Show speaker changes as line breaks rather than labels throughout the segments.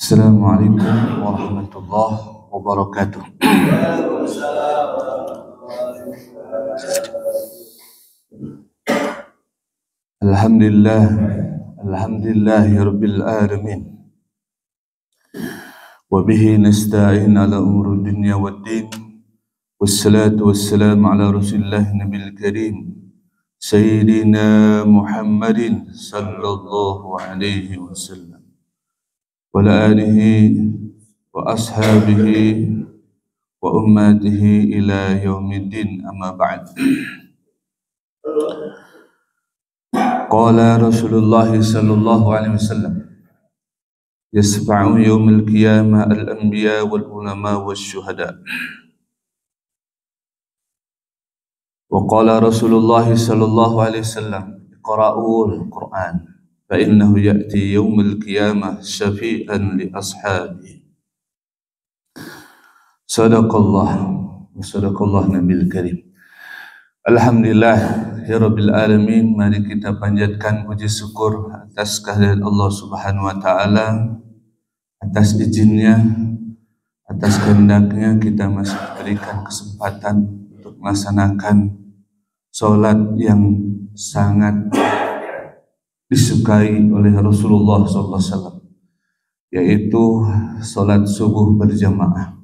Assalamualaikum warahmatullahi wabarakatuh. Alhamdulillah, alhamdulillahirabbil alamin. Wa bihi nasta'in ala umuri dunya waddin. Wassalatu wassalamu ala Rasulillah Nabil Karim Sayyidina Muhammadin sallallahu alaihi wasallam wa ala alihi wa ashabihi wa ummatihi ila yaumiddin, amma ba'd. Qala Rasulullah sallallahu alaihi wasallam yasfa'u yaumil qiyamah al-anbiya wal ulama wasyuhada. Wa qala Rasulullah sallallahu alaihi wasallam iqra'ul Qur'an fa innahu ya'ti yaumil qiyamah syafi'an li ashabihi. Sadaqallah wa sadaqallah Nabil Karim. Alhamdulillah ya Rabbil Alamin. Mari kita panjatkan puji syukur atas kehadirat Allah Subhanahu wa Ta'ala, atas izinnya, atas kehendaknya kita masih diberikan kesempatan untuk melaksanakan solat yang sangat disukai oleh Rasulullah SAW, yaitu solat subuh berjamaah.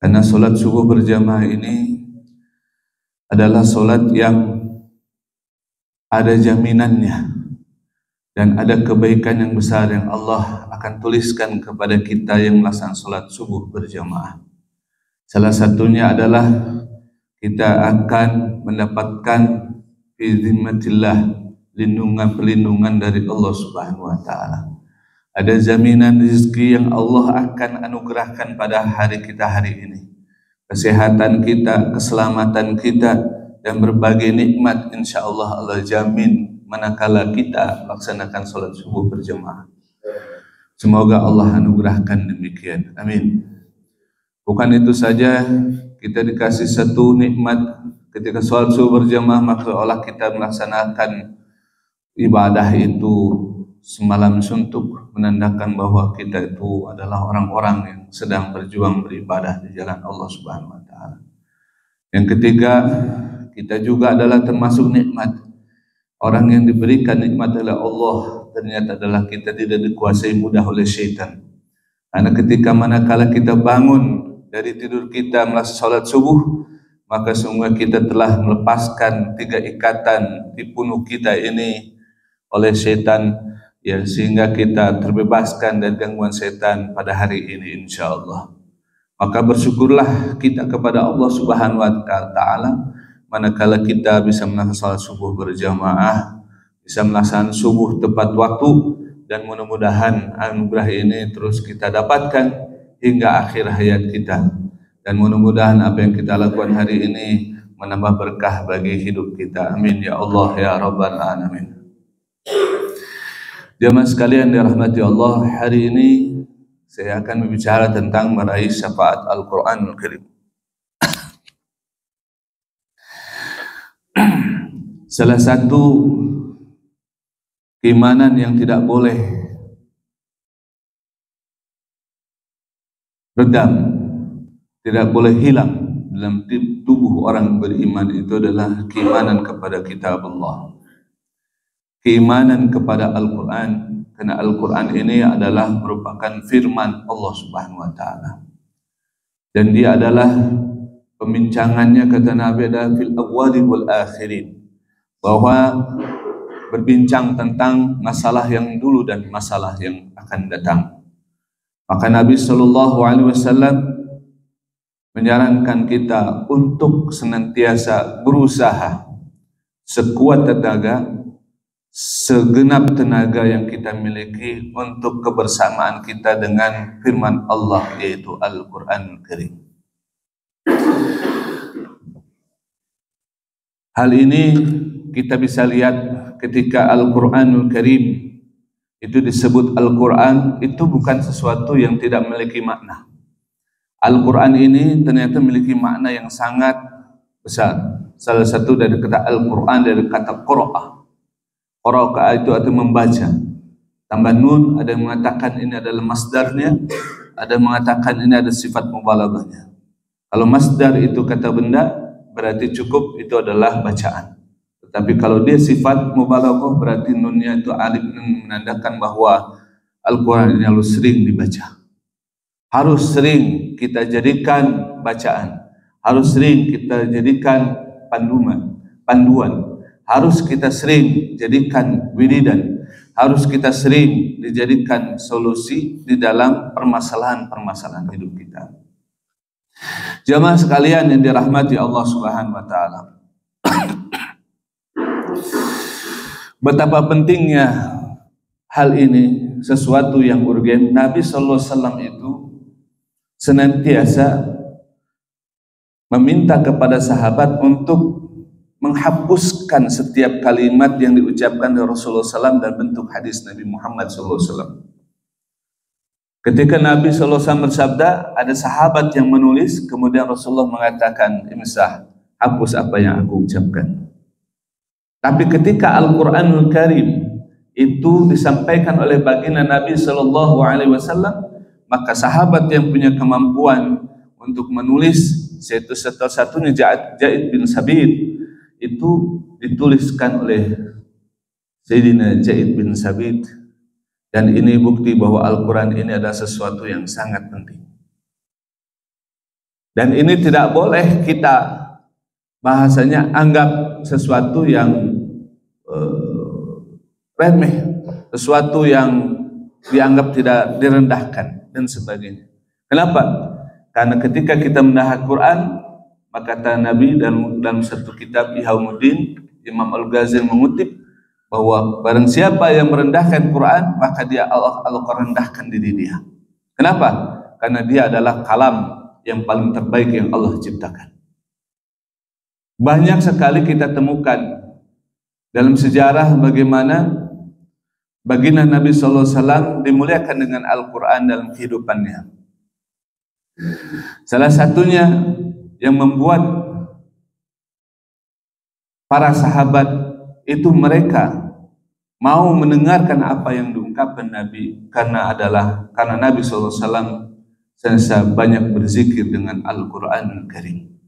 Karena solat subuh berjamaah ini adalah solat yang ada jaminannya dan ada kebaikan yang besar yang Allah akan tuliskan kepada kita yang melaksanakan solat subuh berjamaah. Salah satunya adalah kita akan mendapatkan iznillatillah, perlindungan dari Allah Subhanahu wa Ta'ala. Ada jaminan rezeki yang Allah akan anugerahkan pada hari kita hari ini. Kesehatan kita, keselamatan kita, dan berbagai nikmat insyaallah Allah jamin manakala kita melaksanakan salat subuh berjamaah. Semoga Allah anugerahkan demikian. Amin. Bukan itu saja, kita dikasih satu nikmat ketika salat subuh berjamaah, maka Allah kita melaksanakan ibadah itu semalam suntuk, menandakan bahwa kita itu adalah orang-orang yang sedang berjuang beribadah di jalan Allah Subhanahu wa Ta'ala. Yang ketiga, kita juga adalah termasuk nikmat. Orang yang diberikan nikmat oleh Allah ternyata adalah kita tidak dikuasai mudah oleh syaitan. Karena ketika manakala kita bangun dari tidur kita melaksanakan salat subuh, maka semua kita telah melepaskan 3 ikatan di punuk kita ini oleh syaitan, ya, sehingga kita terbebaskan dari gangguan setan pada hari ini insyaallah. Maka bersyukurlah kita kepada Allah Subhanahu wa Ta'ala manakala kita bisa melaksanakan salat subuh berjamaah, bisa melaksanakan subuh tepat waktu, dan mudah-mudahan anugerah ini terus kita dapatkan hingga akhir hayat kita, dan mudah-mudahan apa yang kita lakukan hari ini menambah berkah bagi hidup kita. Amin ya Allah ya Rabbal Alamin. Jemaah sekalian dirahmati Allah, hari ini saya akan berbicara tentang meraih syafaat Al-Quranul Karim. Salah satu keimanan yang tidak boleh redam, tidak boleh hilang dalam tubuh orang beriman itu adalah keimanan kepada kitab Allah, keimanan kepada Al-Quran, karena Al-Quran ini adalah merupakan firman Allah Subhanahu wa Ta'ala, dan dia adalah pembincangannya, kata Nabi, adalah fil awwali wal akhirin, bahwa berbincang tentang masalah yang dulu dan masalah yang akan datang. Maka Nabi sallallahu alaihi wasallam menyarankan kita untuk senantiasa berusaha sekuat tenaga, segenap tenaga yang kita miliki untuk kebersamaan kita dengan firman Allah, yaitu Al-Quran Karim. Hal ini kita bisa lihat ketika Al-Quranul Karim itu disebut Al-Quran, itu bukan sesuatu yang tidak memiliki makna. Al-Quran ini ternyata memiliki makna yang sangat besar. Salah satu dari kata Al-Quran dari kata Qura'ah. Qura'ah itu artinya membaca. tambah nun, ada yang mengatakan ini adalah masdarnya, ada yang mengatakan ini ada sifat mubalaghahnya. Kalau masdar itu kata benda, berarti cukup itu adalah bacaan. Tetapi kalau dia sifat mubalaghah, berarti nunnya itu alif, nun menandakan bahwa Al-Quran ini harus sering dibaca, harus sering kita jadikan bacaan, harus sering kita jadikan panduan, harus kita sering jadikan wiridan, harus kita sering dijadikan solusi di dalam permasalahan-permasalahan hidup kita. Jamaah sekalian yang dirahmati Allah Subhanahu wa taala. Betapa pentingnya hal ini, sesuatu yang urgen. Nabi sallallahu alaihi wasallam itu senantiasa meminta kepada sahabat untuk menghapuskan setiap kalimat yang diucapkan oleh Rasulullah SAW dalam bentuk hadis Nabi Muhammad SAW. Ketika Nabi SAW bersabda, ada sahabat yang menulis, kemudian Rasulullah mengatakan, imsah, hapus apa yang aku ucapkan. Tapi ketika Al-Quranul Karim itu disampaikan oleh baginda Nabi SAW, maka sahabat yang punya kemampuan untuk menulis, yaitu satu-satunya Zaid bin Sabit, itu dituliskan oleh Sayyidina Zaid bin Sabit. Dan ini bukti bahwa Al-Quran ini adalah sesuatu yang sangat penting. Dan ini tidak boleh kita bahasanya anggap sesuatu yang remeh, sesuatu yang dianggap tidak direndahkan dan sebagainya. Kenapa? Karena ketika kita menahak Quran, maka kata Nabi dalam satu kitab Ihyaumuddin, Imam Al-Ghazali mengutip bahwa barang siapa yang merendahkan Quran, maka dia Allah akan rendahkan diri dia. Kenapa? Karena dia adalah kalam yang paling terbaik yang Allah ciptakan. Banyak sekali kita temukan dalam sejarah bagaimana baginda Nabi sallallahu alaihi wasallam dimuliakan dengan Al-Quran dalam kehidupannya. Salah satunya yang membuat para sahabat itu mereka mau mendengarkan apa yang diungkapkan Nabi, karena Nabi sallallahu alaihi wasallam senantiasa banyak berzikir dengan Al-Quran Karim.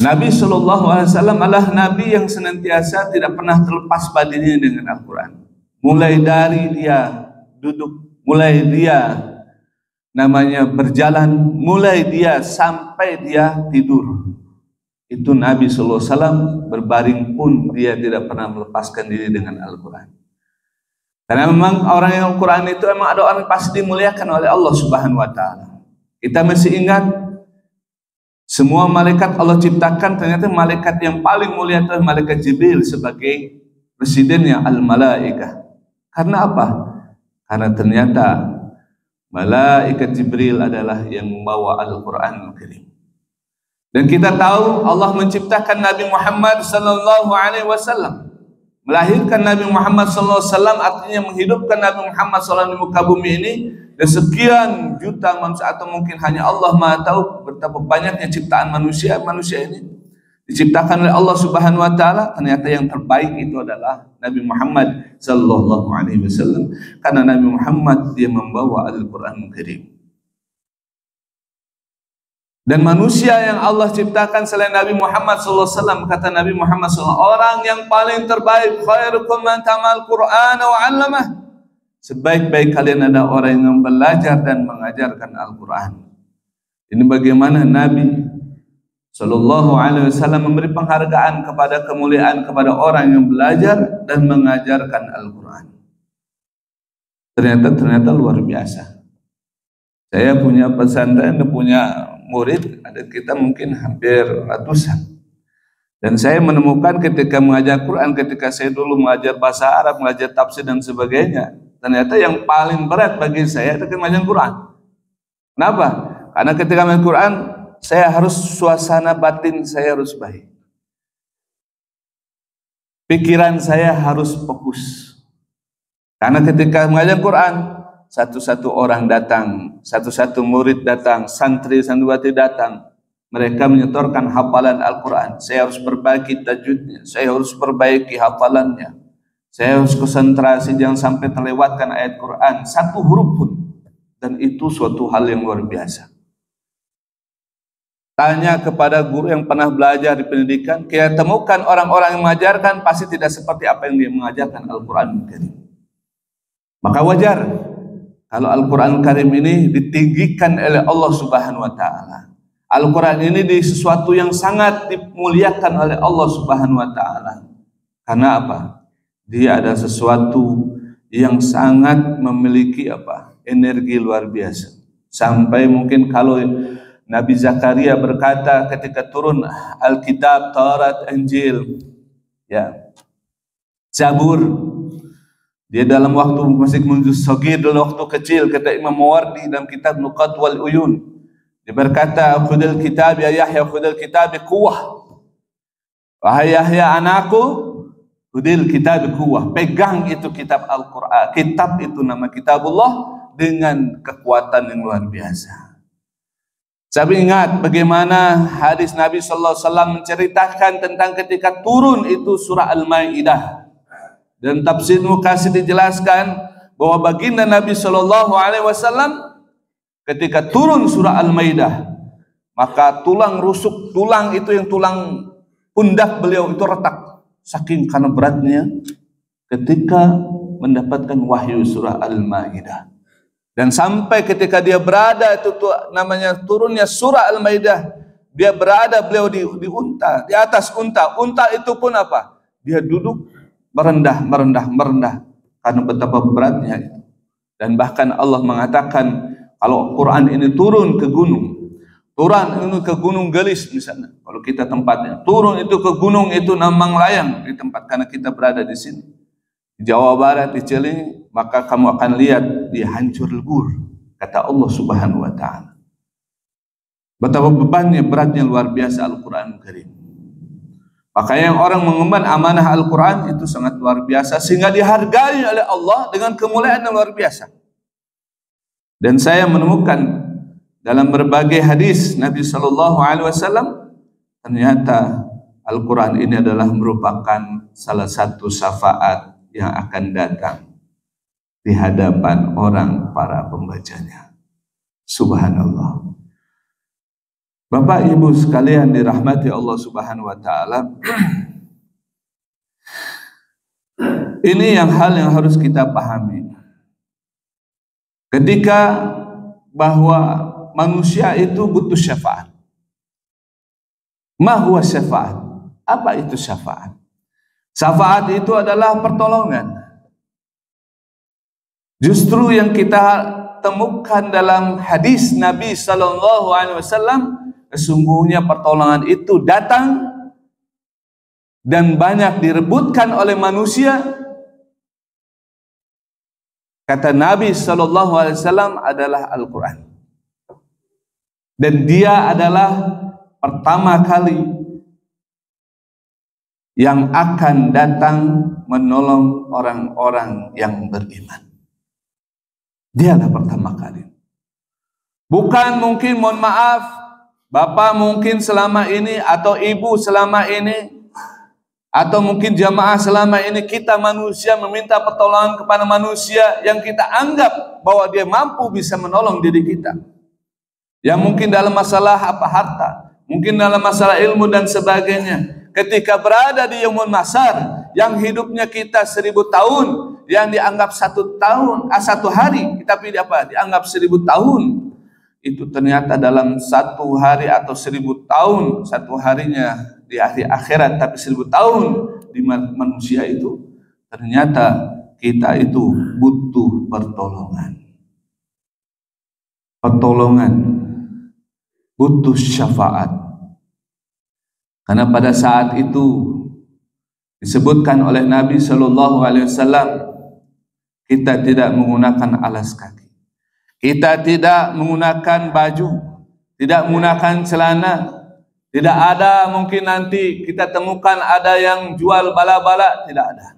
Nabi sallallahu alaihi wasallam adalah Nabi yang senantiasa tidak pernah terlepas badannya dengan Al-Quran. Mulai dari dia duduk, mulai dia berjalan, mulai dia sampai dia tidur, itu Nabi sallallahu alaihi wasallam berbaring pun dia tidak pernah melepaskan diri dengan Al-Quran. Karena memang orang yang Al-Quran itu memang ada orang yang pasti dimuliakan oleh Allah Subhanahu wa taala. Kita masih ingat semua malaikat Allah ciptakan, ternyata malaikat yang paling mulia adalah malaikat Jibril sebagai presidennya al-malaikah. Karena apa? Karena ternyata malaikat Jibril adalah yang membawa Al-Quranul Karim. Dan kita tahu Allah menciptakan Nabi Muhammad sallallahu alaihi wasallam, melahirkan Nabi Muhammad sallallahu alaihi wasallam, artinya menghidupkan Nabi Muhammad sallallahu alaihi wasallam di muka bumi ini. Dan sekian juta manusia, atau mungkin hanya Allah Maha tahu betapa banyaknya ciptaan manusia ini diciptakan oleh Allah Subhanahu wa taala. Ternyata yang terbaik itu adalah Nabi Muhammad sallallahu alaihi wasallam, karena Nabi Muhammad dia membawa Al-Qur'anul Karim. Dan manusia yang Allah ciptakan selain Nabi Muhammad sallallahu alaihi wasallam, kata Nabi Muhammad sallallahu alaihi wasallam, orang yang paling terbaik, khairukum man ta'al Qur'ana wa 'allamah. Sebaik-baik kalian adalah orang yang belajar dan mengajarkan Al-Quran. Ini bagaimana Nabi sallallahu alaihi wasallam memberi penghargaan kepada kemuliaan kepada orang yang belajar dan mengajarkan Al-Quran. Ternyata luar biasa. Saya punya pesantren dan punya murid, ada kita mungkin hampir ratusan. Dan saya menemukan ketika mengajar Quran, ketika saya dulu mengajar bahasa Arab, mengajar tafsir dan sebagainya, ternyata yang paling berat bagi saya itu mengajar Quran. Kenapa? Karena ketika mengajar Quran, saya harus suasana batin saya harus baik. Pikiran saya harus fokus. Karena ketika mengajar Quran, satu-satu orang datang, satu-satu murid datang, santri santriwati datang, mereka menyetorkan hafalan Al-Quran. Saya harus perbaiki tajwidnya, saya harus perbaiki hafalannya, Saya harus konsentrasi jangan sampai terlewatkan ayat Quran satu huruf pun, dan itu suatu hal yang luar biasa. Tanya kepada guru yang pernah belajar di pendidikan, kita temukan orang-orang yang mengajarkan pasti tidak seperti apa yang dia mengajarkan Al-Quran Karim. Maka wajar kalau Al-Quran Karim ini ditinggikan oleh Allah Subhanahu wa Ta'ala. Al-Quran ini di sesuatu yang sangat dimuliakan oleh Allah Subhanahu wa Ta'ala. Karena apa? Dia ada sesuatu yang sangat memiliki energi luar biasa. Sampai mungkin kalau Nabi Zakaria berkata ketika turun Alkitab, Taurat, Injil, Zabur, dia dalam waktu masih menuju Sogir, dalam waktu kecil, kata Imam Mawardi dalam kitab Nuqat wal Uyun, dia berkata, khudil kitab ya Yahya, khudil kitab kuwah. Wahai Yahya anakku, khudil kitab kuwah, pegang itu kitab Al-Quran. Kitab itu nama kitabullah dengan kekuatan yang luar biasa. Saya ingat bagaimana hadis Nabi sallallahu alaihi wasallam menceritakan tentang ketika turun itu surah Al-Maidah. Dan tafsir Mukasir dijelaskan bahwa baginda Nabi sallallahu alaihi wasallam ketika turun surah Al-Maidah, maka tulang rusuk, tulang itu yang tulang pundak beliau itu retak. Saking karena beratnya ketika mendapatkan wahyu surah Al-Maidah. Dan sampai ketika dia berada itu namanya turunnya surah Al-Maidah, dia berada beliau di unta, di atas unta. Unta itu pun apa? Dia duduk merendah karena betapa beratnya itu. Dan bahkan Allah mengatakan kalau Quran ini turun ke gunung, turun ini ke Gunung Gelis misalnya, kalau kita tempatnya turun itu ke gunung itu Namang Layang di tempat, karena kita berada di sini di Jawa Barat, di Cilenyi, maka kamu akan lihat dia hancur lebur, kata Allah Subhanahu wa Ta'ala. Betapa bebannya, beratnya luar biasa Al-Quran Karim. Maka yang orang mengemban amanah Al-Quran itu sangat luar biasa, sehingga dihargai oleh Allah dengan kemuliaan yang luar biasa. Dan saya menemukan dalam berbagai hadis Nabi Sallallahu Alaihi Wasallam, ternyata Al-Quran ini adalah merupakan salah satu syafaat yang akan datang di hadapan orang para pembacanya. Subhanallah. Bapak Ibu sekalian dirahmati Allah Subhanahu wa Ta'ala, ini hal yang harus kita pahami. Ketika bahwa manusia itu butuh syafaat. Ma huwa syafaat? Apa itu syafaat? Syafaat itu adalah pertolongan. Justru yang kita temukan dalam hadis Nabi sallallahu alaihi wasallam, sesungguhnya pertolongan itu datang dan banyak direbutkan oleh manusia. Kata Nabi sallallahu alaihi wasallam adalah Al-Quran. Dan dia adalah pertama kali yang akan datang menolong orang-orang yang beriman. Dialah pertama kali. Bukan mungkin, mohon maaf, Bapak mungkin selama ini, atau Ibu selama ini, atau mungkin jamaah selama ini, kita manusia meminta pertolongan kepada manusia yang kita anggap bahwa dia mampu bisa menolong diri kita. Yang mungkin dalam masalah harta, mungkin dalam masalah ilmu dan sebagainya. Ketika berada di yaumul mahsyar, yang hidupnya kita 1000 tahun, yang dianggap 1 tahun, 1 hari, tapi dianggap 1000 tahun, itu ternyata dalam 1 hari atau 1000 tahun, 1 harinya di akhir akhirat, tapi 1000 tahun di manusia itu, ternyata kita itu butuh pertolongan. Butuh syafaat. Karena pada saat itu disebutkan oleh Nabi Shallallahu Alaihi Wasallam, kita tidak menggunakan alas kaki, kita tidak menggunakan baju, tidak menggunakan celana, tidak ada mungkin nanti kita temukan ada yang jual bala-bala, tidak ada.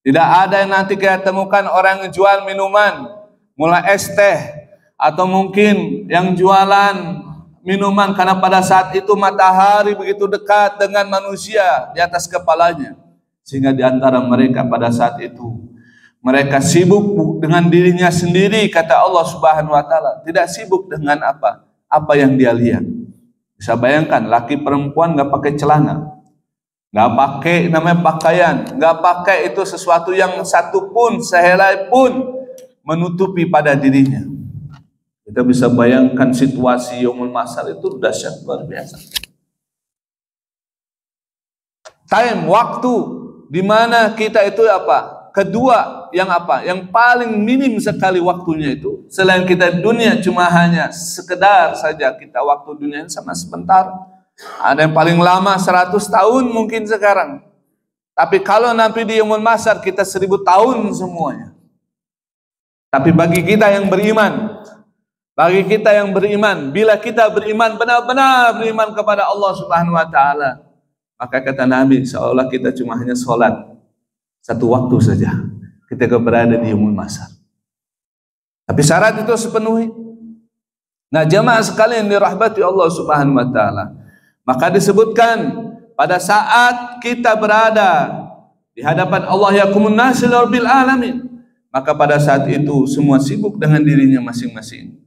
Tidak ada yang nanti kita temukan orang yang jual minuman, mulai es teh, atau mungkin yang jualan minuman, karena pada saat itu matahari begitu dekat dengan manusia di atas kepalanya, Sehingga di antara mereka pada saat itu mereka sibuk dengan dirinya sendiri, kata Allah Subhanahu wa taala, tidak sibuk dengan apa yang dia lihat. Bisa bayangkan laki perempuan nggak pakai celana, nggak pakai namanya pakaian, nggak pakai itu sesuatu yang satu pun sehelai pun menutupi pada dirinya. Kita bisa bayangkan situasi Yaumul Mahsyar itu dahsyat luar biasa. Waktu di mana kita itu kedua yang paling minim sekali waktunya itu, selain kita dunia cuma hanya sekedar saja kita waktu dunia sama sebentar. Ada yang paling lama 100 tahun mungkin sekarang. Tapi kalau nanti di Yaumul Mahsyar kita 1000 tahun semuanya. Tapi bagi kita yang beriman, bila kita beriman, benar-benar beriman kepada Allah Subhanahu wa taala, maka kata Nabi, seolah kita cuma hanya sholat satu waktu saja ketika berada di Yaumul Mahsyar. Tapi syarat itu sepenuhi. Nah, jamaah sekalian dirahmati Allah Subhanahu wa taala, maka disebutkan pada saat kita berada di hadapan Allah yaqumun nasu lirabbil alamin, maka pada saat itu semua sibuk dengan dirinya masing-masing.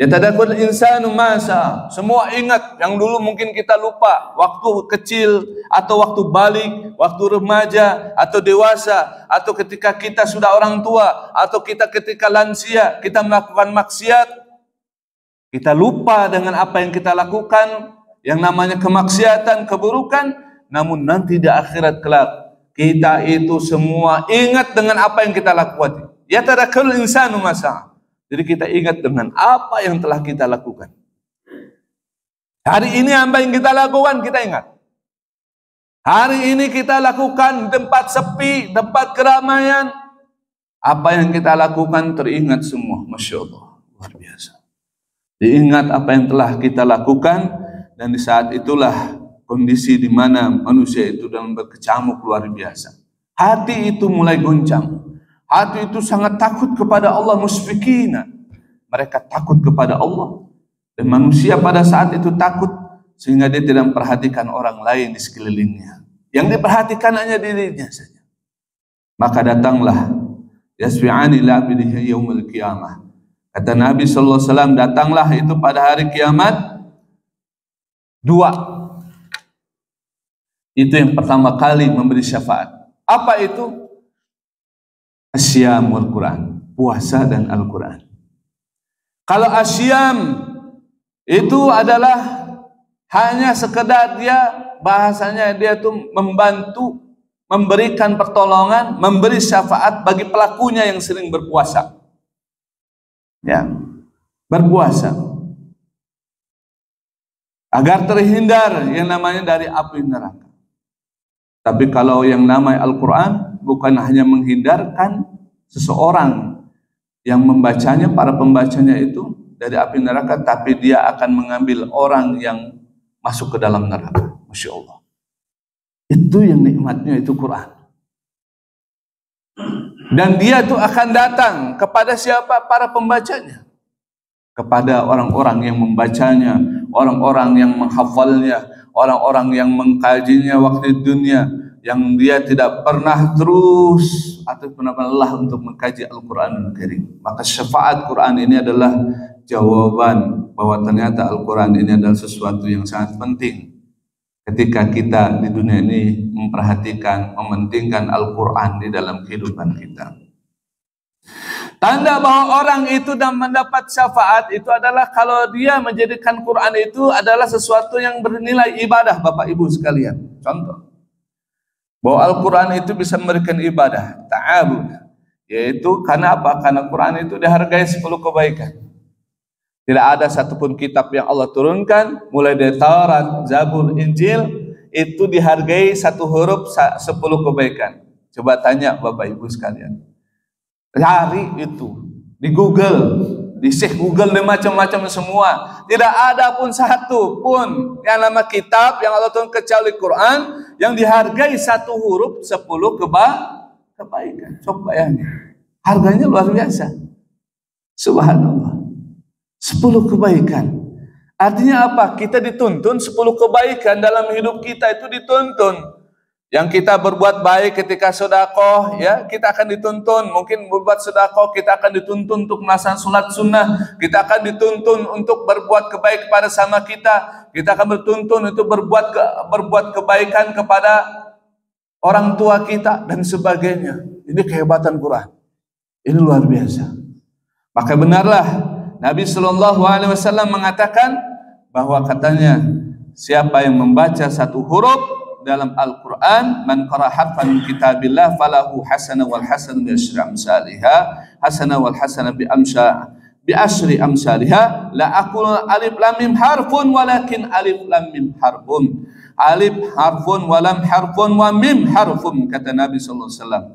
Yatadakkur insanu masa, semua ingat yang dulu mungkin kita lupa, waktu kecil atau waktu balik, waktu remaja atau dewasa, atau ketika kita sudah orang tua, atau kita ketika lansia, kita melakukan maksiat, kita lupa dengan apa yang kita lakukan, yang namanya kemaksiatan, keburukan. Namun nanti di akhirat kelak, kita itu semua ingat dengan apa yang kita lakukan. Yatadakkur insanu masa. Jadi kita ingat dengan apa yang telah kita lakukan. Hari ini apa yang kita lakukan, kita ingat. Hari ini kita lakukan tempat sepi, tempat keramaian. Apa yang kita lakukan teringat semua. Masya Allah, luar biasa. Diingat apa yang telah kita lakukan, dan di saat itulah kondisi di mana manusia itu dalam berkecamuk luar biasa. Hati itu mulai goncang. Hati itu sangat takut kepada Allah, musfikina. Mereka takut kepada Allah. Dan manusia pada saat itu takut, sehingga dia tidak memperhatikan orang lain di sekelilingnya. Yang diperhatikan hanya dirinya saja. Maka datanglah yasfi'ani la'bidihi yaumul qiyamah. Kata Nabi SAW, datanglah itu pada hari kiamat dua. Itu yang pertama kali memberi syafaat. Apa itu? Asyam wal Quran, puasa dan Al-Quran. Kalau asyam itu adalah hanya sekedar dia bahasanya dia tuh membantu, memberikan pertolongan, memberi syafaat bagi pelakunya yang sering berpuasa. Ya, berpuasa agar terhindar yang namanya dari api neraka. Tapi kalau yang namanya Al-Quran bukan hanya menghindarkan seseorang yang membacanya, para pembacanya itu dari api neraka, tapi dia akan mengambil orang yang masuk ke dalam neraka. Masya Allah. Itu yang nikmatnya itu Quran. Dan dia itu akan datang kepada siapa? Para pembacanya. Kepada orang-orang yang membacanya, orang-orang yang menghafalnya, orang-orang yang mengkajinya waktu dunia, yang dia tidak pernah terus atau pernah lelah untuk mengkaji Al-Quran Karim. Maka syafaat Quran ini adalah jawaban bahwa ternyata Al-Quran ini adalah sesuatu yang sangat penting ketika kita di dunia ini memperhatikan, mementingkan Al-Quran di dalam kehidupan kita. Tanda bahwa orang itu dan mendapat syafaat itu adalah kalau dia menjadikan Quran itu adalah sesuatu yang bernilai ibadah, Bapak Ibu sekalian. Contoh, bahwa Al-Quran itu bisa memberikan ibadah, ta'abud, yaitu karena apa? Karena Quran itu dihargai 10 kebaikan. Tidak ada satupun kitab yang Allah turunkan, mulai dari Taurat, Zabur, Injil, itu dihargai satu huruf 10 kebaikan. Coba tanya Bapak Ibu sekalian, cari itu di Google, di Syekh Google, di macam-macam semua, tidak ada pun satu pun yang nama kitab yang Allah turunkan kecuali Quran yang dihargai satu huruf 10 kebaikan. Coba ya, harganya luar biasa. Subhanallah, 10 kebaikan. Artinya apa? Kita dituntun 10 kebaikan dalam hidup kita itu dituntun. Yang kita berbuat baik ketika sedekah, ya kita akan dituntun. Mungkin berbuat sedekah kita akan dituntun untuk melaksanakan salat sunnah. Kita akan dituntun untuk berbuat kebaikan kepada sama kita. Kita akan bertuntun untuk berbuat kebaikan kepada orang tua kita dan sebagainya. Ini kehebatan Quran. Ini luar biasa. Maka benarlah Nabi Shallallahu Alaihi Wasallam mengatakan bahwa katanya siapa yang membaca satu huruf dalam Al-Quran, man qara harfan min kitabillah falahu hasanah wal hasanah bi asyri amsalihha, hasanah wal hasanah bi asyri amsalihha, la aqul alif lam mim harfun walakin alif lam mim harfun, alif harfun wa lam harfun wa mim harfun, kata Nabi sallallahu alaihi wasallam.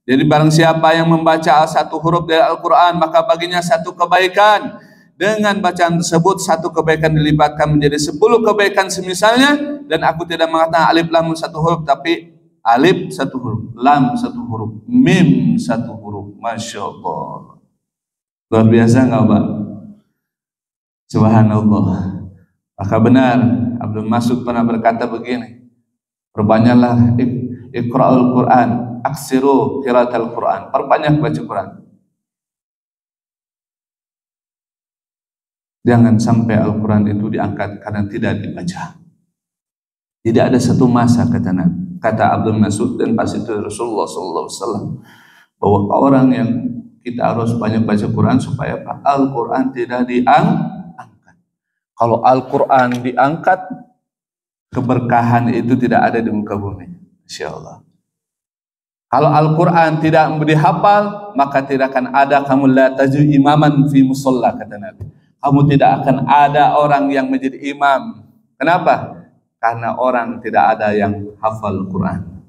Jadi barang siapa yang membaca satu huruf dari Al-Quran, maka baginya satu kebaikan. Dengan bacaan tersebut satu kebaikan dilibatkan menjadi 10 kebaikan semisalnya. Dan aku tidak mengatakan alif lam satu huruf, tapi alif satu huruf, lam satu huruf, mim satu huruf. Masya Allah, luar biasa nggak Pak? Subhanallah. Maka benar Abdul Mas'ud pernah berkata begini, perbanyaklah iqra'ul Quran, aksiru qiraatal Quran, perbanyak baca Quran. Jangan sampai Al-Quran itu diangkat karena tidak dibaca. Tidak ada satu masa, kata Abdul Mas'ud dan pas itu Rasulullah SAW, bahwa orang yang kita harus banyak baca Quran supaya Al-Quran tidak diangkat. Kalau Al-Quran diangkat, keberkahan itu tidak ada di muka bumi. Insyaallah. Kalau Al-Quran tidak dihafal, maka tidak akan ada kamu la taju imaman fi musalla, kata Nabi. Kamu tidak akan ada orang yang menjadi imam. Kenapa? Karena orang tidak ada yang hafal Quran.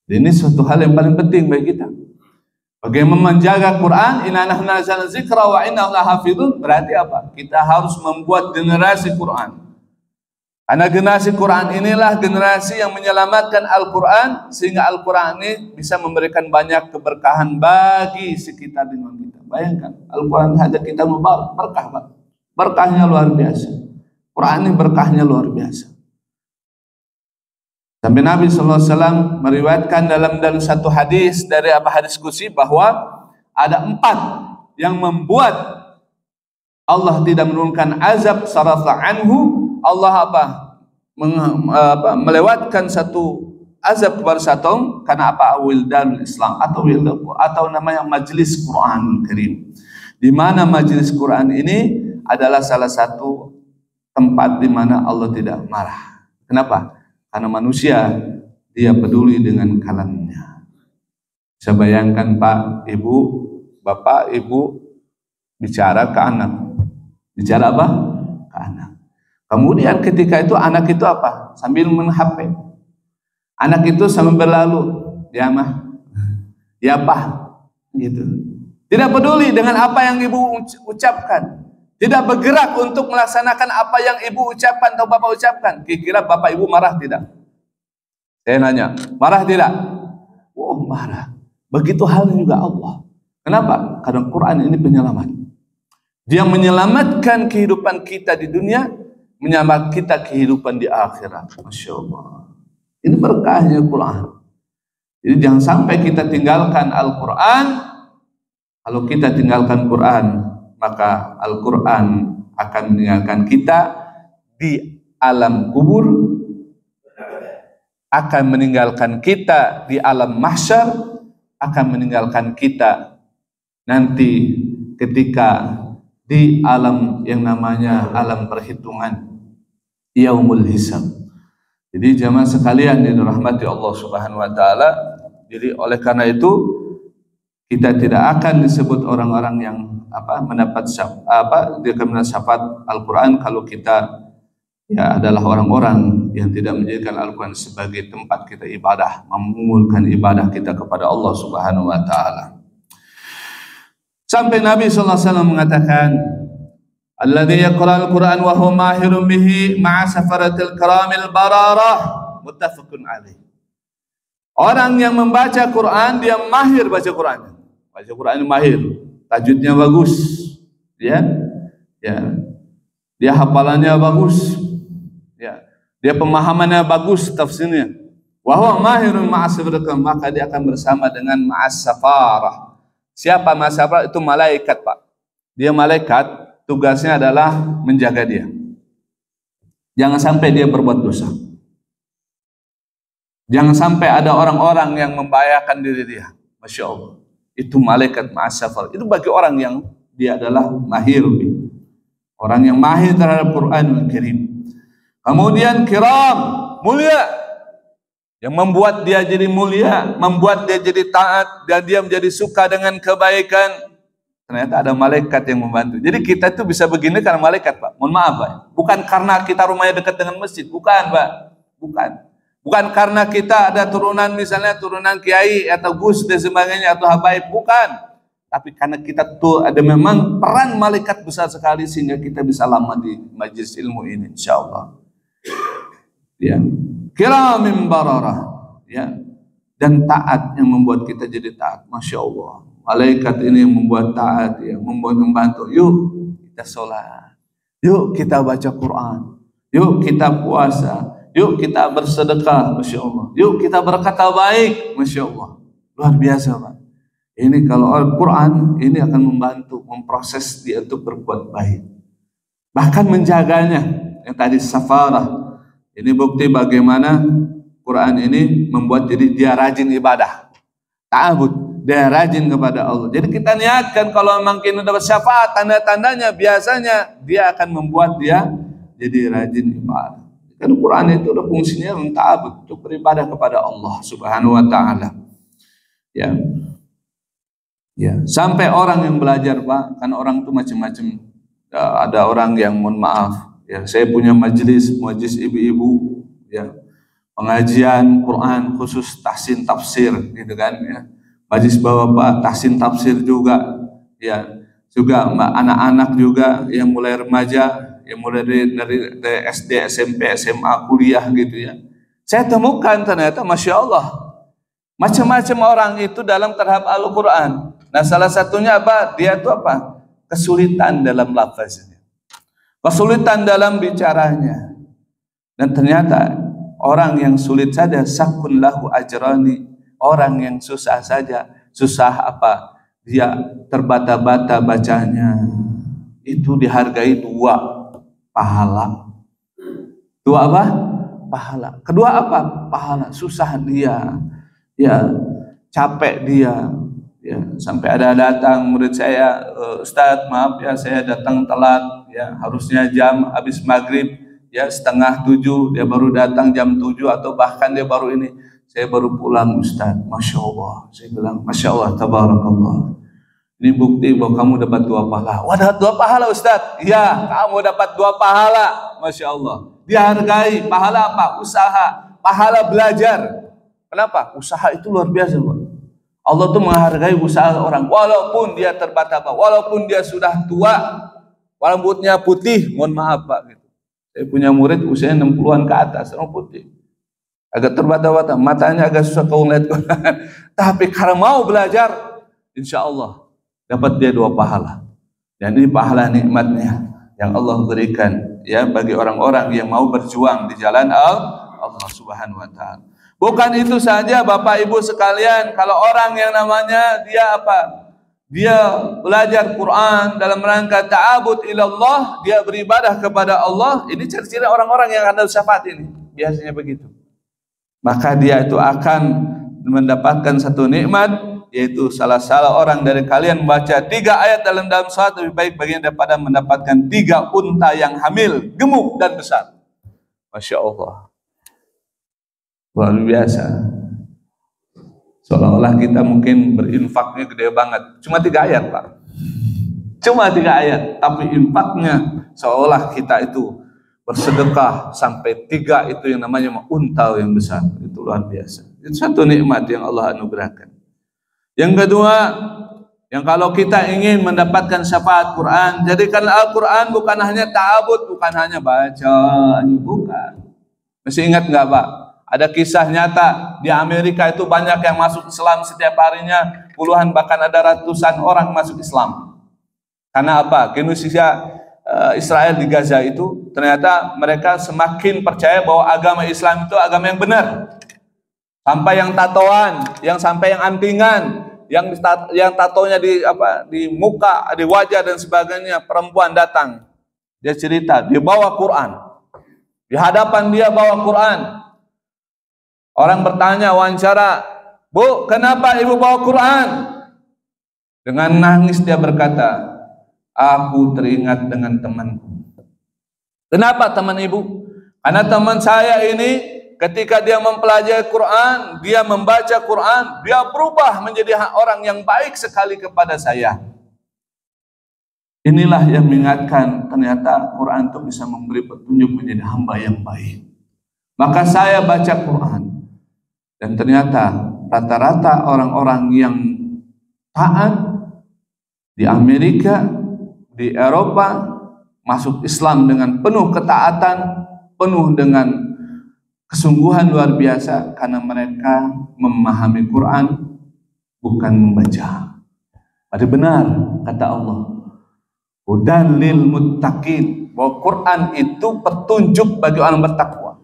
Ini suatu hal yang paling penting bagi kita. Bagaimana menjaga Quran? Inna nahnu nazzalna dzikra wa inna lahu hafizun. Berarti apa? Kita harus membuat generasi Quran. Karena generasi Quran inilah generasi yang menyelamatkan Al-Quran, sehingga Al-Quran ini bisa memberikan banyak keberkahan bagi sekitar lingkungan kita. Bayangkan, Al-Quran ada kitab mubarak, berkah Pak. Berkahnya luar biasa. Quran ini berkahnya luar biasa. Sampai Nabi SAW meriwayatkan dalam satu hadis dari hadis qudsi bahwa ada 4 yang membuat Allah tidak menurunkan azab sarafa anhu. Allah melewatkan satu azab kepada satu karena wildanul Islam atau namanya majelis Quran Karim. Di mana majelis Quran ini adalah salah satu tempat di mana Allah tidak marah. Kenapa? Karena manusia dia peduli dengan kalamnya. Saya bayangkan Pak, Ibu, Bapak, Ibu bicara ke anak. Bicara apa? Ke anak. Kemudian ketika itu anak itu apa? Sambil main HP. Anak itu sambil berlalu, ya mah, ya Pak, gitu. Tidak peduli dengan apa yang ibu ucapkan. Tidak bergerak untuk melaksanakan apa yang ibu ucapkan atau bapak ucapkan. Kira-kira bapak ibu marah tidak? Saya nanya, marah tidak? Oh marah. Begitu halnya juga Allah. Kenapa? Karena Quran ini penyelamat. Dia menyelamatkan kehidupan kita di dunia, menyelamatkan kita kehidupan di akhirat. Masya Allah. Ini berkahnya Quran. Jadi jangan sampai kita tinggalkan Al-Quran. Kalau kita tinggalkan Quran, maka Al-Quran akan meninggalkan kita di alam kubur, akan meninggalkan kita di alam mahsyar, akan meninggalkan kita nanti ketika di alam yang namanya alam perhitungan, yaumul hisab. Jadi jamaah sekalian yang dirahmati Allah Subhanahu wa taala, jadi oleh karena itu kita tidak akan disebut orang-orang yang mendapat syafaat Al-Quran kalau kita ya adalah orang-orang yang tidak menjadikan Al-Quran sebagai tempat kita ibadah, memulihkan ibadah kita kepada Allah Subhanahu wa taala. Sampai Nabi sallallahu alaihi wasallam mengatakan, alladzi yaqra'ul Qur'an wa huwa mahirun bihi ma'a safaratil kiramil bararah, muttafaqun alaih. Orang yang membaca Quran dia mahir baca Quran. Baca Quran mahir, tajwidnya bagus, ya, dia hafalannya bagus, ya, dia pemahamannya bagus tafsirnya. Wa huwa mahirun ma'as safarah, maka dia akan bersama dengan ma'as safarah. Siapa ma'as safarah? Itu malaikat, Pak. Dia malaikat, tugasnya adalah menjaga dia. Jangan sampai dia berbuat dosa. Jangan sampai ada orang-orang yang membahayakan diri dia. Masya Allah. Itu malaikat ma'as safarah. Itu bagi orang yang dia adalah mahir. Orang yang mahir terhadap Quranul Karim. Kemudian kiram, mulia. Yang membuat dia jadi mulia, membuat dia jadi taat, dan dia menjadi suka dengan kebaikan. Ternyata ada malaikat yang membantu. Jadi kita itu bisa begini karena malaikat, Pak. Mohon maaf, Pak. Bukan karena kita rumahnya dekat dengan masjid. Bukan, Pak. Bukan. Bukan karena kita ada turunan, misalnya turunan kiai atau gus dan sebagainya, atau habaib. Bukan. Tapi karena kita tuh ada memang peran malaikat besar sekali sehingga kita bisa lama di majelis ilmu ini, insyaallah. Ya. Kiramin bararah, ya, dan taat yang membuat kita jadi taat. Masya Allah, malaikat ini yang membuat taat, ya, membuat membantu. Yuk kita sholat, yuk kita baca Quran, yuk kita puasa, yuk kita bersedekah. Masya Allah, yuk kita berkata baik. Masya Allah, luar biasa, Pak. Ini kalau Al-Quran ini akan membantu memproses dia untuk berbuat baik, bahkan menjaganya. Yang tadi safarah. Ini bukti bagaimana Quran ini membuat jadi dia rajin ibadah, ta'abud, dia rajin kepada Allah. Jadi kita niatkan kalau memang kita dapat syafaat, tanda-tandanya biasanya dia akan membuat dia jadi rajin ibadah. Karena Quran itu udah fungsinya untuk ta'abud, untuk beribadah kepada Allah Subhanahu wa taala. Ya. Ya, sampai orang yang belajar, Pak, kan orang itu macam-macam. Ya, ada orang yang mohon maaf. Ya, saya punya majelis ibu-ibu, ya, pengajian Quran khusus tahsin tafsir, gitu kan, ya. Majelis bapak tahsin tafsir juga, ya, juga anak-anak juga yang mulai remaja, yang mulai dari SD, SMP, SMA, kuliah, gitu ya. Saya temukan ternyata, masya Allah, macam-macam orang itu dalam terhadap Al-Quran. Nah, salah satunya apa? Dia itu apa? Kesulitan dalam lafaznya. Kesulitan dalam bicaranya. Dan ternyata orang yang sulit saja sakun lahu ajrani. Orang yang susah saja, susah apa? Dia terbata-bata bacanya. Itu dihargai 2 pahala. 2 apa? Pahala. Kedua apa? Pahala. Susah dia. Ya, capek dia. Ya, sampai ada datang murid saya, Ustadz maaf ya saya datang telat, ya harusnya jam habis maghrib, ya 6:30 dia baru datang jam 7 atau bahkan dia baru ini, saya baru pulang Ustadz. Masya Allah, saya bilang Masya Allah, tabarakallah, ini bukti bahwa kamu dapat 2 pahala. Wah, dapat 2 pahala Ustadz? Iya, kamu dapat 2 pahala. Masya Allah, dihargai. Pahala apa? Usaha, pahala belajar. Kenapa? Usaha itu luar biasa, Pak. Allah tuh menghargai usaha orang, walaupun dia terbata-bata, walaupun dia sudah tua, rambutnya putih, mohon maaf Pak, gitu. Saya punya murid usia 60-an ke atas, orang putih, agak terbata-bata, matanya agak susah kau lihat, tapi karena mau belajar, insya Allah dapat dia 2 pahala. Dan ini pahala nikmatnya yang Allah berikan, ya, bagi orang-orang yang mau berjuang di jalan Allah Subhanahu wa taala. Bukan itu saja Bapak Ibu sekalian, kalau orang yang namanya dia apa? Dia belajar Quran dalam rangka ta'abud ilallah, dia beribadah kepada Allah, ini ciri-ciri orang-orang yang ada syafaat ini, biasanya begitu. Maka dia itu akan mendapatkan satu nikmat, yaitu salah orang dari kalian membaca 3 ayat dalam salat lebih baik baginya daripada mendapatkan 3 unta yang hamil, gemuk dan besar. Masya Allah. Luar biasa. Seolah-olah kita mungkin berinfaknya gede banget. Cuma 3 ayat, Pak. Cuma 3 ayat. Tapi infaknya seolah kita itu bersedekah sampai 3 itu yang namanya unta yang besar. Itu luar biasa. Itu satu nikmat yang Allah anugerahkan. Yang kedua, yang kalau kita ingin mendapatkan syafaat Quran, jadikan Al-Quran bukan hanya ta'abud, bukan hanya baca, bukan. Masih ingat nggak, Pak? Ada kisah nyata di Amerika itu banyak yang masuk Islam setiap harinya, puluhan bahkan ada ratusan orang masuk Islam. Karena apa? Genosida Israel di Gaza itu ternyata mereka semakin percaya bahwa agama Islam itu agama yang benar. Sampai yang tatoan, sampai yang antingan, yang tatonya di muka, di wajah dan sebagainya. Perempuan datang, dia cerita, dia bawa Quran. Di hadapan dia bawa Quran. Orang bertanya, wawancara, "Bu, kenapa ibu bawa Quran?" Dengan nangis dia berkata, "Aku teringat dengan temanku." Kenapa teman ibu? Karena teman saya ini ketika dia mempelajari Quran, dia membaca Quran, dia berubah menjadi orang yang baik sekali kepada saya. Inilah yang mengingatkan, ternyata Quran itu bisa memberi petunjuk menjadi hamba yang baik. Maka saya baca Quran, dan ternyata rata-rata orang-orang yang taat di Amerika, di Eropa, masuk Islam dengan penuh ketaatan, penuh dengan kesungguhan luar biasa, karena mereka memahami Quran, bukan membaca. Ada benar kata Allah, hudan lil muttaqin, bahwa Quran itu petunjuk bagi orang bertakwa.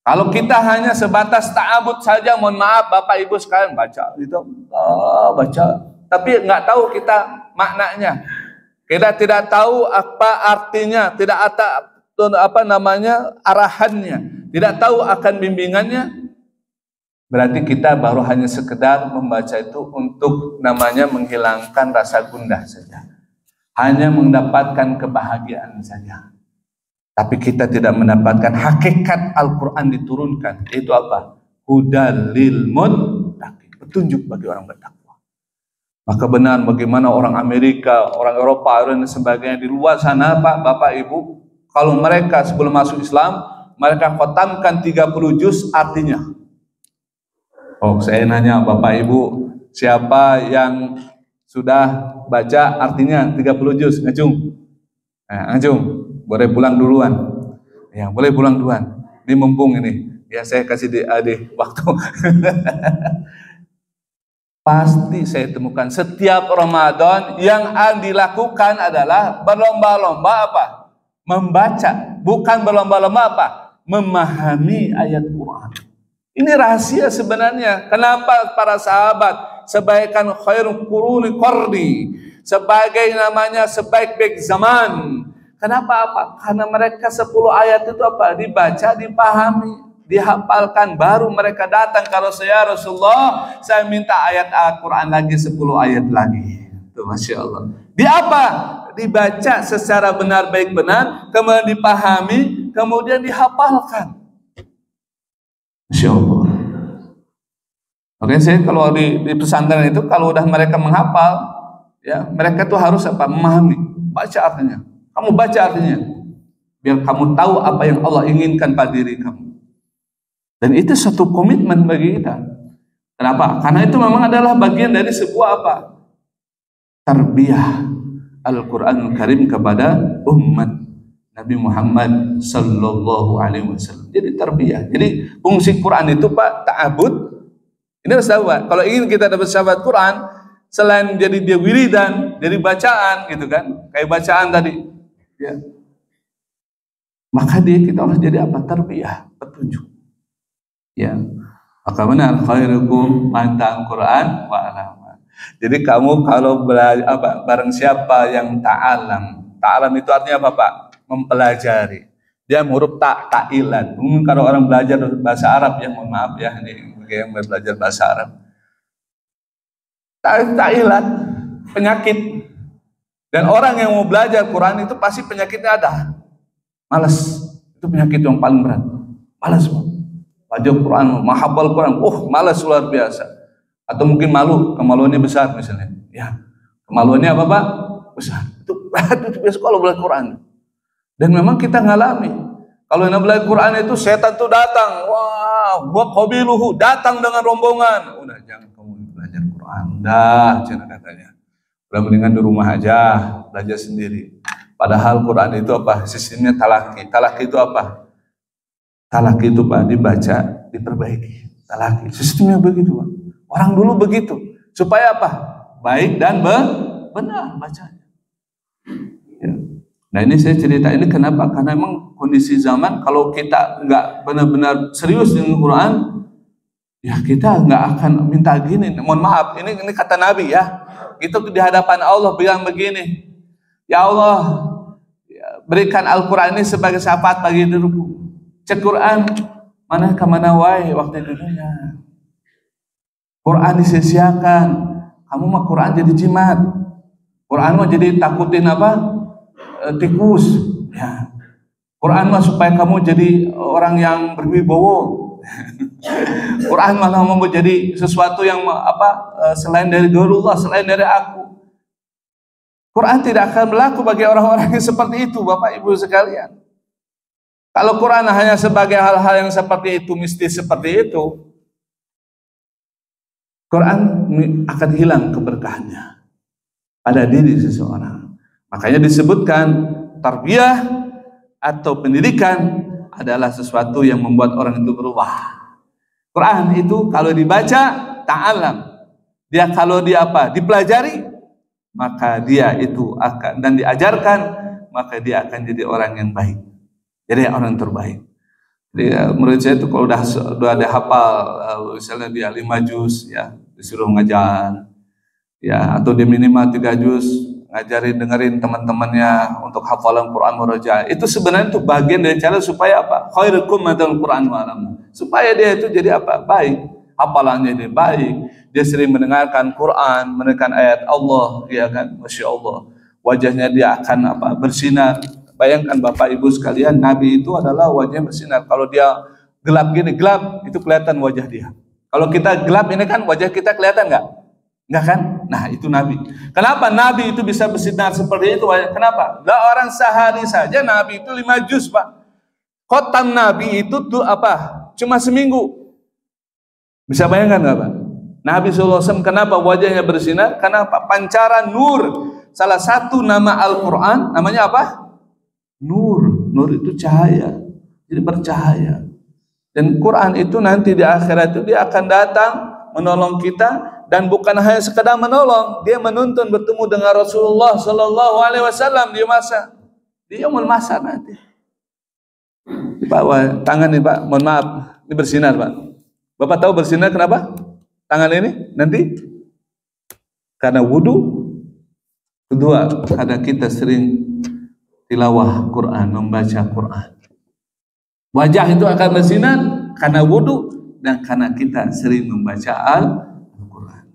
Kalau kita hanya sebatas ta'abud saja, mohon maaf Bapak Ibu sekalian, baca gitu, baca, tapi nggak tahu kita maknanya, kita tidak tahu apa artinya, tidak arahannya, tidak tahu akan bimbingannya, berarti kita baru hanya sekedar membaca itu untuk menghilangkan rasa gundah saja, hanya mendapatkan kebahagiaan saja. Tapi kita tidak mendapatkan hakikat Al-Quran diturunkan, yaitu apa? Hudal lil muttaqin, petunjuk bagi orang bertakwa. Maka benar bagaimana orang Amerika, orang Eropa, dan sebagainya di luar sana, Bapak Ibu, kalau mereka sebelum masuk Islam, mereka khatamkan 30 juz artinya. Oh, saya nanya Bapak Ibu, siapa yang sudah baca artinya 30 juz? Ngacung. Ngacung, boleh pulang duluan. Ya, boleh pulang duluan. Ini mumpung ini. Ya, saya kasih adik waktu. Pasti saya temukan setiap Ramadan yang dilakukan adalah berlomba-lomba apa? Membaca, bukan berlomba-lomba apa? Memahami ayat Quran. Ini rahasia sebenarnya. Kenapa para sahabat sebaikan khairul quruni qarni, sebagai sebaik-baik zaman. Kenapa apa? Karena mereka 10 ayat itu apa? Dibaca, dipahami, dihafalkan, baru mereka datang kalau Rasulullah, saya minta ayat Al-Quran lagi 10 ayat lagi. Tuh, Masya Allah. Di apa? Dibaca secara benar, baik benar, kemudian dipahami, kemudian dihafalkan. Masya Allah. Oke, saya kalau di pesantren itu, kalau udah mereka menghafal, ya mereka tuh harus apa? Memahami, baca artinya. Kamu baca artinya, biar kamu tahu apa yang Allah inginkan pada diri kamu. Dan itu satu komitmen bagi kita. Kenapa? Karena itu memang adalah bagian dari sebuah apa? Tarbiyah Al-Quranul Karim kepada umat Nabi Muhammad Sallallahu Alaihi Wasallam. Jadi tarbiyah. Jadi fungsi Quran itu Pak, ta'abud. Ini harus tahu Pak. Kalau ingin kita dapat sahabat Quran, selain jadi dia wiridan, jadi bacaan gitu kan, kayak bacaan tadi. Ya. Maka kita harus jadi apa? Tarbiyah, petunjuk. Ya. Maka benar khairukum man ta'al Quran wa 'allama. Jadi kamu kalau belajar bareng siapa yang ta'alam. Ta'alam itu artinya apa, Pak? Mempelajari. Dia huruf ta'ilan. Mungkin kalau orang belajar bahasa Arab ya, mohon maaf ya, ini yang belajar bahasa Arab. Ta'ilan, penyakit. Dan orang yang mau belajar Quran itu pasti penyakitnya ada. Malas. Itu penyakit yang paling berat. Malas, Pak. Baca Quran, menghafal Quran, malas luar biasa. Atau mungkin malu, kemaluannya besar misalnya. Ya, kemaluannya apa, Pak? Besar. Itu biasa kalau belajar Quran. Dan memang kita ngalami. Kalau yang belajar Quran itu setan tuh datang. Wah, gua qabiluhu, datang dengan rombongan. Udah jangan kamu belajar Quran. Dah, jangan katanya. Udah mendingan di rumah aja, belajar sendiri. Padahal Quran itu apa? Sistemnya talaki. Talaki itu apa? Talaki itu Pak, dibaca, diperbaiki. Talaki. Sistemnya begitu Pak. Orang dulu begitu. Supaya apa? Baik dan benar bacanya. Ya. Nah ini saya cerita ini kenapa? Karena memang kondisi zaman kalau kita nggak benar-benar serius dengan Quran, Ya kita nggak akan minta gini. Mohon maaf, ini kata Nabi ya. Kita di hadapan Allah bilang begini, ya Allah, berikan Al-Quran ini sebagai syafaat bagi diriku. Cek Quran, mana kemana wae waktu di dunia. Quran disia-siakan. Kamu mah Quran jadi jimat. Quran mah jadi takutin apa? Tikus. Ya. Quran mah supaya kamu jadi orang yang berwibawa. Quran malah mau jadi sesuatu yang selain dari Gurullah, selain dari aku. Quran tidak akan berlaku bagi orang-orang yang seperti itu, Bapak Ibu sekalian. Kalau Quran hanya sebagai hal-hal yang seperti itu, mistis seperti itu, Quran akan hilang keberkahannya pada diri seseorang. Makanya disebutkan tarbiyah atau pendidikan adalah sesuatu yang membuat orang itu berubah. Quran itu kalau dibaca, ta'alam. Dia kalau dipelajari, maka dia itu akan, dan diajarkan, maka dia akan jadi orang yang baik. Jadi orang terbaik. Jadi menurut saya itu kalau udah ada hafal, misalnya dia 5 juz, ya disuruh ngajar, ya atau dia minimal 3 juz, ngajarin, dengerin teman-temannya untuk hafalan Quran murojaah. Itu sebenarnya itu bagian dari cara supaya apa? Khairukum madal Quran wa'alam. Supaya dia itu jadi apa? Baik. Hafalannya dia baik. Dia sering mendengarkan Quran, mendengarkan ayat Allah, ya kan? Masya Allah. Wajahnya dia akan bersinar. Bayangkan Bapak Ibu sekalian, Nabi itu adalah wajahnya bersinar. Kalau dia gelap gini, gelap, itu kelihatan wajah dia. Kalau kita gelap ini kan wajah kita kelihatan nggak? Enggak kan? Nah itu Nabi. Kenapa Nabi itu bisa bersinar seperti itu? Kenapa? Lah orang sehari saja Nabi itu 5 juz, Pak. Khotam Nabi itu tuh cuma seminggu. Bisa bayangkan nggak, Pak? Nabi SAW kenapa wajahnya bersinar? Kenapa? Pancaran nur. Salah satu nama Al-Quran namanya apa? Nur. Nur itu cahaya. Jadi bercahaya. Dan Quran itu nanti di akhirat itu dia akan datang menolong kita. Dan bukan hanya sekedar menolong, dia menuntun bertemu dengan Rasulullah Sallallahu Alaihi Wasallam di yaumul mahsyar nanti. Di bawah tangan nih Pak, mohon maaf, ini bersinar Pak. Bapak tahu bersinar kenapa? Tangan ini nanti karena wudu. Kedua, karena kita sering tilawah Quran, membaca Quran. Wajah itu akan bersinar karena wudu dan karena kita sering membaca Al-Quran.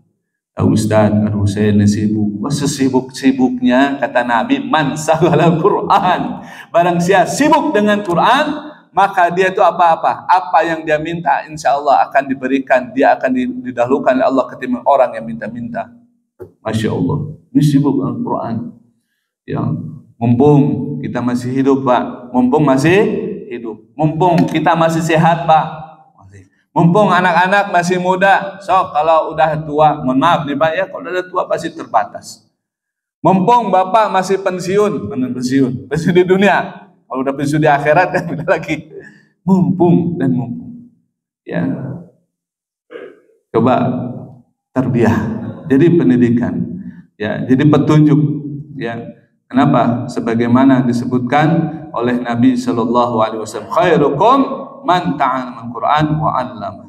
Ustaz, aduh saya ini sibuk. Sesibuk-sibuknya kata Nabi, man saghala Quran. Barang siapa sibuk dengan Quran, maka dia itu apa yang dia minta, insya Allah akan diberikan. Dia akan didahulukan oleh Allah ketimbang orang yang minta-minta. Masya Allah, ini sibuk dengan Quran. Ya, mumpung kita masih hidup Pak, mumpung masih hidup, mumpung kita masih sehat Pak. Mumpung anak-anak masih muda, kalau udah tua, mohon maaf nih Pak ya, kalau udah tua pasti terbatas. Mumpung Bapak masih pensiun di dunia, kalau udah pensiun di akhirat kan beda lagi. Mumpung. Ya, coba tarbiyah, jadi pendidikan, ya, jadi petunjuk, ya. Kenapa? Sebagaimana disebutkan oleh Nabi Shallallahu Alaihi Wasallam, khairukum man ta'allama al-Quran wa 'allama.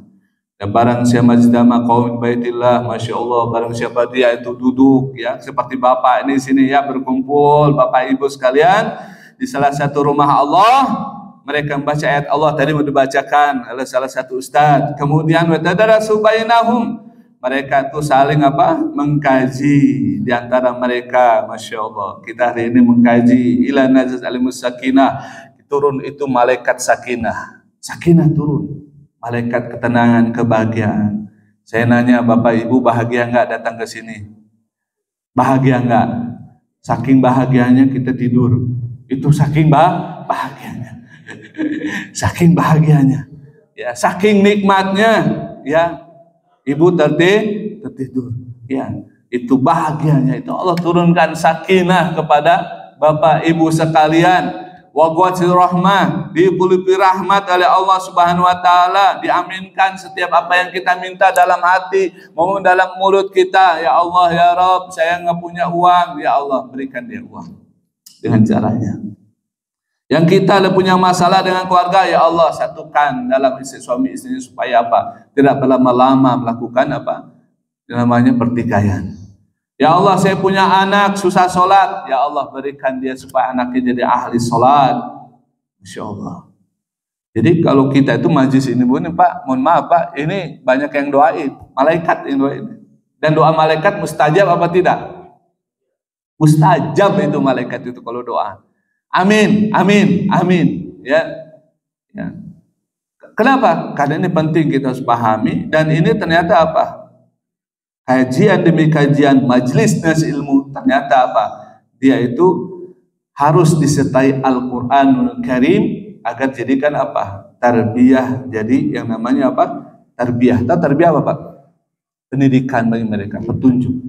Dan barang siapa majtama qaum baitillah, masya Allah, barang siapa dia itu duduk ya seperti Bapak ini sini ya, berkumpul Bapak Ibu sekalian di salah satu rumah Allah, mereka membaca ayat Allah tadi mau dibacakan oleh salah satu ustaz, kemudian watadarasu bainahum, mereka itu saling mengkaji di antara mereka. Masya Allah, kita hari ini mengkaji ila nazaz alimus sakinah, turun itu malaikat sakinah turun, malaikat ketenangan, kebahagiaan. Saya nanya Bapak Ibu, bahagia enggak datang ke sini? Bahagia enggak? Saking bahagianya kita tidur. Itu saking bahagianya. Saking bahagianya. Ya, saking nikmatnya, ya. Ibu tertidur. Ya, itu bahagianya. Itu Allah turunkan sakinah kepada Bapak Ibu sekalian. Wa ghatir rahmah, dipelipi rahmat oleh Allah Subhanahu wa taala, diaminkan setiap apa yang kita minta dalam hati maupun dalam mulut kita. Ya Allah, ya Rabb, saya enggak punya uang, ya Allah berikan dia uang dengan caranya. Yang kita ada punya masalah dengan keluarga, ya Allah satukan dalam istri suami istri supaya apa? Tidak berlama-lama melakukan apa? Namanya pertikaian. Ya Allah saya punya anak susah sholat, ya Allah berikan dia supaya anaknya jadi ahli sholat. Masya Allah. Jadi kalau kita itu majlis ini Pak, mohon maaf Pak, ini banyak yang doain, malaikat yang doain. Dan doa malaikat mustajab apa tidak? Mustajab itu malaikat itu kalau doa. Amin, amin, amin. Ya, ya. Kenapa? Karena ini penting kita harus pahami. Dan ini ternyata apa? Kajian demi kajian majlis nasi ilmu ternyata apa? Dia itu harus disertai Al-Quranul Karim agar jadikan apa? Tarbiyah. Jadi yang namanya apa? Tarbiyah. Tahu tarbiyah apa Pak? Pendidikan bagi mereka, petunjuk.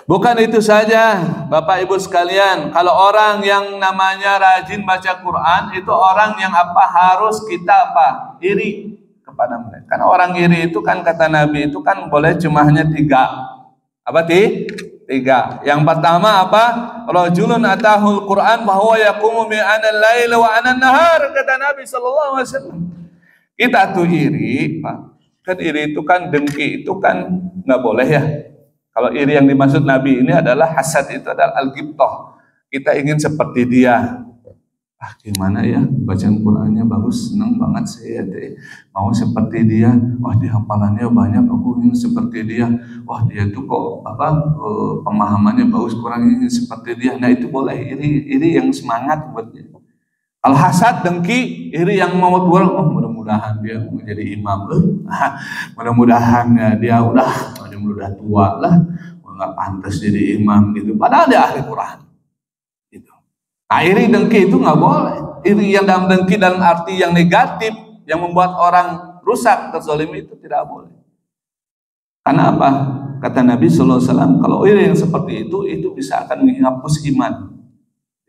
Bukan itu saja, Bapak Ibu sekalian, kalau orang yang namanya rajin baca Quran, itu orang yang apa harus kita apa? Iri kepada mereka. Karena orang iri itu kan kata Nabi itu kan boleh cuma hanya 3. Apa 3? Yang pertama apa? Rajulun atahul Quran bahwa yaqumu min anal lail wa anan nahar, kata Nabi sallallahu alaihi wasallam. Kita tuh iri, Pak. Kan iri itu kan dengki itu kan nggak boleh ya. Kalau iri yang dimaksud Nabi ini adalah hasad, itu adalah al-ghibthah. Kita ingin seperti dia. Ah gimana ya, bacaan Qurannya bagus, senang banget saya deh. Mau seperti dia. Wah dia hafalannya banyak, aku ingin seperti dia. Wah dia tuh kok pemahamannya bagus, kurang ingin seperti dia. Nah itu boleh, iri yang semangat buat dia. Kalau hasad, dengki, iri yang mau buat, oh mudah-mudahan dia menjadi imam. Mudah-mudahan dia udah tua lah, nggak pantas jadi imam gitu. Padahal dia ahli Quran. Gitu. Nah, iri dengki itu nggak boleh. Iri yang dalam dengki dalam arti yang negatif, yang membuat orang rusak, terzalimi itu tidak boleh. Karena apa? Kata Nabi Sallallahu Alaihi Wasallam, kalau iri yang seperti itu bisa akan menghapus iman.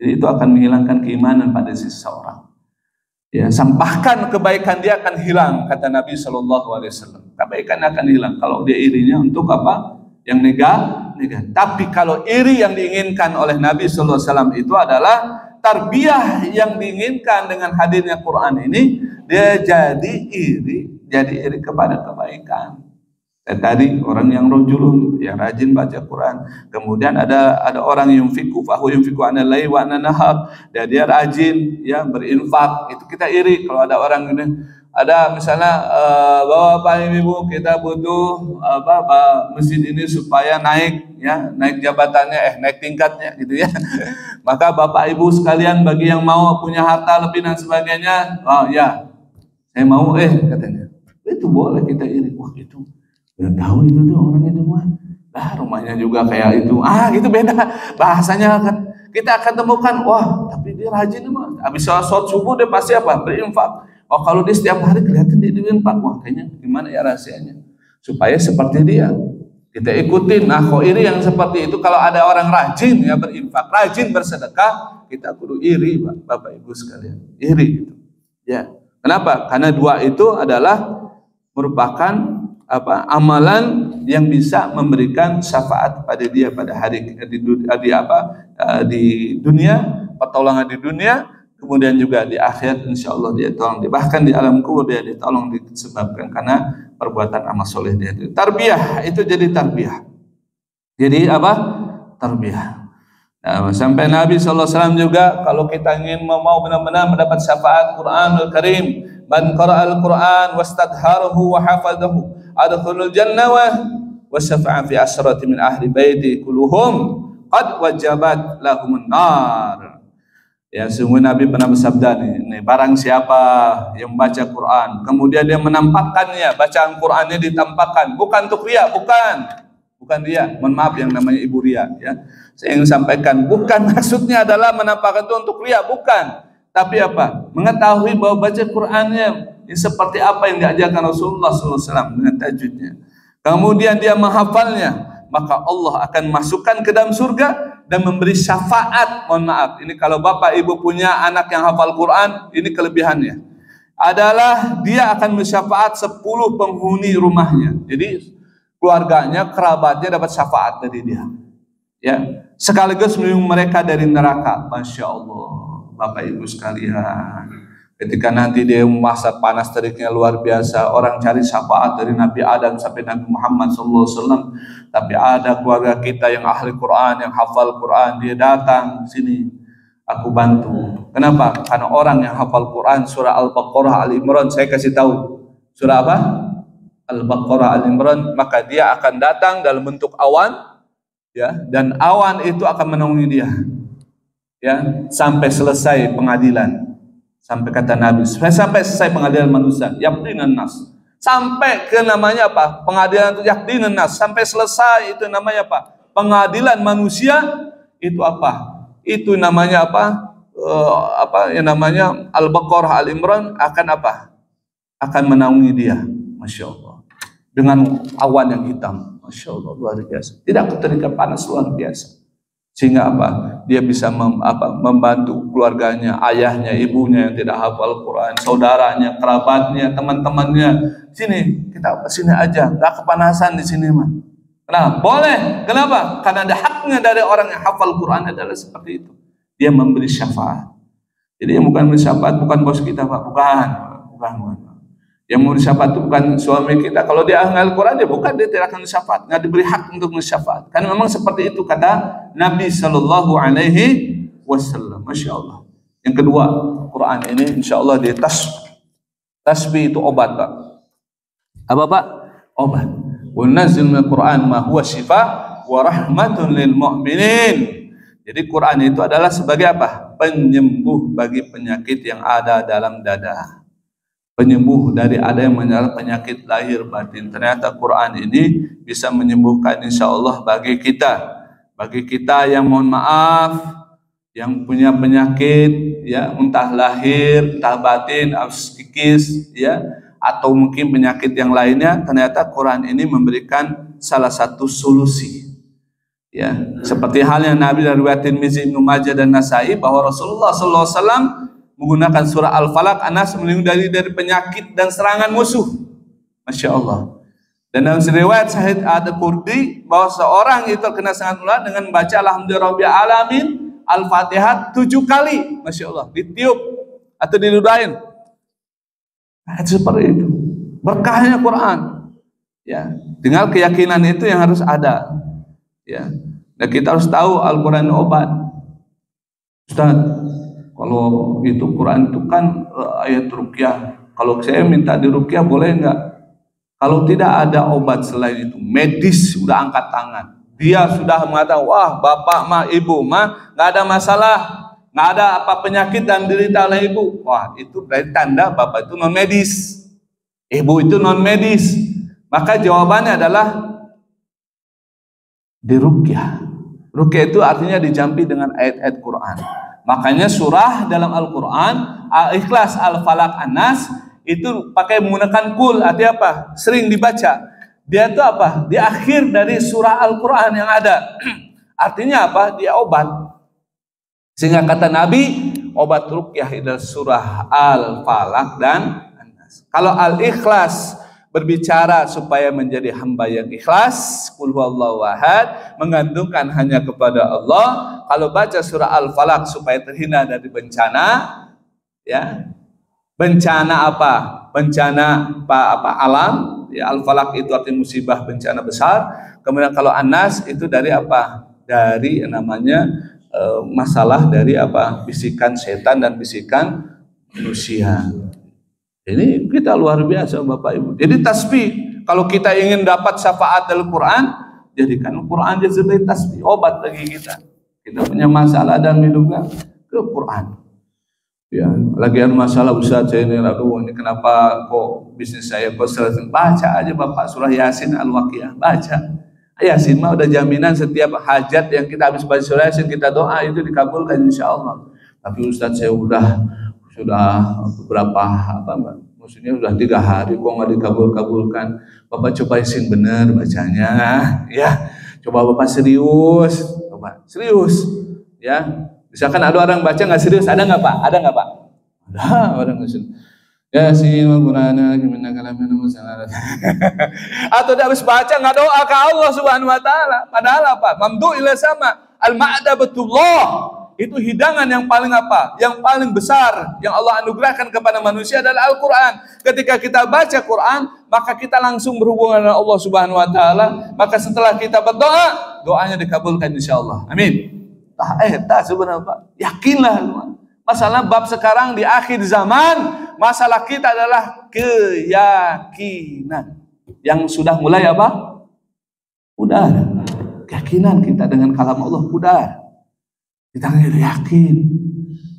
Jadi itu akan menghilangkan keimanan pada seseorang. Ya, sampahkan kebaikan dia akan hilang, kata Nabi Shallallahu Alaihi Wasallam. Kebaikan akan hilang kalau dia irinya untuk apa? Yang negatif. Tapi kalau iri yang diinginkan oleh Nabi Shallallahu Alaihi Wasallam itu adalah tarbiyah yang diinginkan dengan hadirnya Quran ini, dia jadi iri kepada kebaikan. Tadi orang yang rajulun yang rajin baca Quran, kemudian ada orang yang yunfiqu anal laili wa anan nahar, dia rajin ya berinfak, itu kita iri. Kalau ada orang ini, ada misalnya Bapak Ibu kita butuh masjid ini supaya naik jabatannya, naik tingkatnya gitu ya. Maka Bapak Ibu sekalian bagi yang mau punya harta lebih dan sebagainya, oh ya saya mau katanya. Itu boleh kita iri. Wah itu udah tahu itu tuh orang itu mah, rumahnya juga kayak itu, gitu beda bahasanya kan. Kita akan temukan, wah tapi dia rajin mah, habis sholat subuh dia pasti apa? Berinfak. Oh kalau dia setiap hari kelihatan dia berinfak, wah kayaknya gimana ya rahasianya supaya seperti dia. Kita ikutin. Nah kok iri yang seperti itu, kalau ada orang rajin ya berinfak, rajin bersedekah, kita kudu iri Bapak Ibu sekalian, iri gitu. Ya, kenapa? Karena 2 itu adalah merupakan amalan yang bisa memberikan syafaat pada dia pada hari di dunia, pertolongan di dunia, kemudian juga di akhirat insyaallah dia tolong, bahkan di alam kubur dia ditolong disebabkan karena perbuatan amal soleh dia itu. Tarbiyah itu jadi tarbiyah. Jadi apa? Tarbiyah. Nah, sampai Nabi SAW juga kalau kita ingin mau benar-benar mendapat syafaat Quranul Karim, man qara'al Quran wastadharahu wa hafadhahu adkhulul jannah wa syafa'a fi asrati min ahli baiti kulluhum qad wajabat lahumun nar. Ya, sungguh Nabi pernah bersabda nih, barang siapa yang membaca Quran kemudian dia menampakkannya, bacaan Qurannya ditampakkan, bukan untuk riya, bukan riya, mohon maaf yang namanya ibu riya ya. Saya ingin sampaikan, bukan maksudnya adalah menampakkan itu untuk riya, bukan. Tapi apa? Mengetahui bahwa baca Qurannya seperti apa yang diajarkan Rasulullah SAW dengan tajwidnya. Kemudian dia menghafalnya, maka Allah akan masukkan ke dalam surga dan memberi syafaat. Mohon maaf, ini kalau Bapak Ibu punya anak yang hafal Quran, ini kelebihannya adalah dia akan mensyafaat 10 penghuni rumahnya. Jadi keluarganya, kerabatnya dapat syafaat dari dia. Ya, sekaligus melindungi mereka dari neraka. Masya Allah, Bapak Ibu sekalian. Ketika nanti dia masa panas teriknya luar biasa, orang cari syafaat dari Nabi Adam sampai Nabi Muhammad SAW. Tapi ada keluarga kita yang ahli Quran, yang hafal Quran, dia datang sini, aku bantu. Kenapa? Karena orang yang hafal Quran surah Al-Baqarah, Al-Imran, saya kasih tahu surah apa? Al-Baqarah, Al-Imran, maka dia akan datang dalam bentuk awan, ya, dan awan itu akan menaungi dia, ya, sampai selesai pengadilan. Sampai kata Nabi, sampai selesai pengadilan manusia, yaqdinan nas, sampai ke namanya apa? Pengadilan itu yaqdinan nas, sampai selesai itu namanya apa? Pengadilan manusia itu apa? Itu namanya apa? Apa yang namanya Al-Baqarah, Al-Imran akan apa? Akan menaungi dia, masya Allah, dengan awan yang hitam, masya Allah, luar biasa. Tidak ketika panas luar biasa, sehingga apa? Dia bisa membantu keluarganya, ayahnya, ibunya yang tidak hafal Quran, saudaranya, kerabatnya, teman-temannya. Sini, kita sini aja, nggak kepanasan di sini mah. Kenapa? Boleh. Kenapa? Karena ada haknya dari orang yang hafal Quran adalah seperti itu. Dia memberi syafaat. Jadi yang bukan memberi syafaat bukan bos kita, Pak. Bukan. Yang memberi syafaat itu bukan suami kita. Kalau dia ahli Quran, dia bukan, dia tidak akan syafaat, nggak diberi hak untuk syafaat. Karena memang seperti itu kata Nabi Shallallahu Alaihi Wasallam. Masya Allah. Yang kedua, Quran ini insya Allah dia tasbih itu obat, Pak. Apa, Pak? Obat. Wa nazzil minal Quran ma huwa shifa wa rahmatun lil mu'minin. Jadi Quran itu adalah sebagai apa? Penyembuh bagi penyakit yang ada dalam dada. Penyembuh dari ada yang menyerang penyakit lahir batin. Ternyata Quran ini bisa menyembuhkan insya Allah bagi kita yang mohon maaf, yang punya penyakit, ya, entah lahir, entah batin, psikis, ya, atau mungkin penyakit yang lainnya. Ternyata Quran ini memberikan salah satu solusi, ya, seperti halnya Nabi dari riwayat Tirmizi, Ibnu Majah dan Nasai bahwa Rasulullah SAW menggunakan surah Al-Falaq, An-Nas, melindungi dari penyakit dan serangan musuh. Masya Allah. Dan dalam riwayat Sahih Ad-Qurdi bahwa seorang itu terkena serangan ular dengan membaca Alhamdulillahirabbil alamin Al-Fatihah 7 kali. Masya Allah. Ditiup atau diludahin. Nah, seperti itu. Berkahnya Quran. Ya, tinggal keyakinan itu yang harus ada. Ya. Dan kita harus tahu Al-Quran obat. Ustaz, kalau itu Quran itu kan ayat ruqyah. Kalau saya minta di ruqyah boleh enggak? Kalau tidak ada obat selain itu, medis sudah angkat tangan. Dia sudah mengatakan, wah bapak mah ibu mah nggak ada masalah, nggak ada apa penyakit dan derita oleh ibu. Wah, itu berarti tanda bapak itu non medis, ibu itu non medis. Maka jawabannya adalah di ruqyah. Ruqyah itu artinya dijampi dengan ayat-ayat Quran. Makanya surah dalam Al-Quran, Al-Ikhlas, Al-Falaq, An-Nas itu pakai menggunakan kul, artinya apa? Sering dibaca. Dia itu apa? Di akhir dari surah Al-Quran yang ada. Artinya apa? Dia obat. Sehingga kata Nabi, obat ruqyah adalah surah Al-Falaq dan An-Nas. Kalau Al-Ikhlas berbicara supaya menjadi hamba yang ikhlas, qul huwallahu ahad, menggantungkan hanya kepada Allah. Kalau baca surah Al-Falaq supaya terhindar dari bencana, ya. Bencana apa? Bencana apa alam, ya. Al-Falaq itu artinya musibah, bencana besar. Kemudian kalau An-Nas itu dari apa? Dari namanya masalah dari apa? Bisikan setan dan bisikan manusia. Ini kita luar biasa Bapak Ibu. Jadi tasbih, kalau kita ingin dapat syafaat dari Quran, jadikan Quran jadi sebagai tasbih, obat bagi kita. Kita punya masalah dan hidupnya ke Quran. Ya, lagi ada masalah Ustaz, saya ini aduh ini kenapa kok bisnis saya kok selesai. Baca aja Bapak surah Yasin Al-Waqiah, baca. Yasin mah udah jaminan setiap hajat yang kita habis baca surah Yasin kita doa itu dikabulkan insyaallah. Tapi Ustaz saya sudah beberapa maksudnya sudah 3 hari kok nggak dikabulkan. Bapak coba Yasin bener bacanya, ya. Coba Bapak serius, ya. Misalkan ada orang baca nggak serius, ada nggak Pak? Ada nggak Pak? Ada orang nggak serius. Yasin Al-Qur'ana gimana kalamin musalah. Atau dia habis baca nggak doa ke Allah Subhanahu Wa Taala. Padahal apa? Mamdu ila sama al-ma'dabatullah. itu hidangan yang paling apa? Yang paling besar yang Allah anugerahkan kepada manusia adalah Al-Quran. Ketika kita baca Quran, maka kita langsung berhubungan dengan Allah Subhanahu wa taala. Maka setelah kita berdoa, doanya dikabulkan insyaallah. Amin. Sebenarnya Pak, yakinlah. Masalah bab sekarang di akhir zaman, masalah kita adalah keyakinan. Yang sudah mulai apa? Pudar. Keyakinan kita dengan kalam Allah pudar. Kita yakin.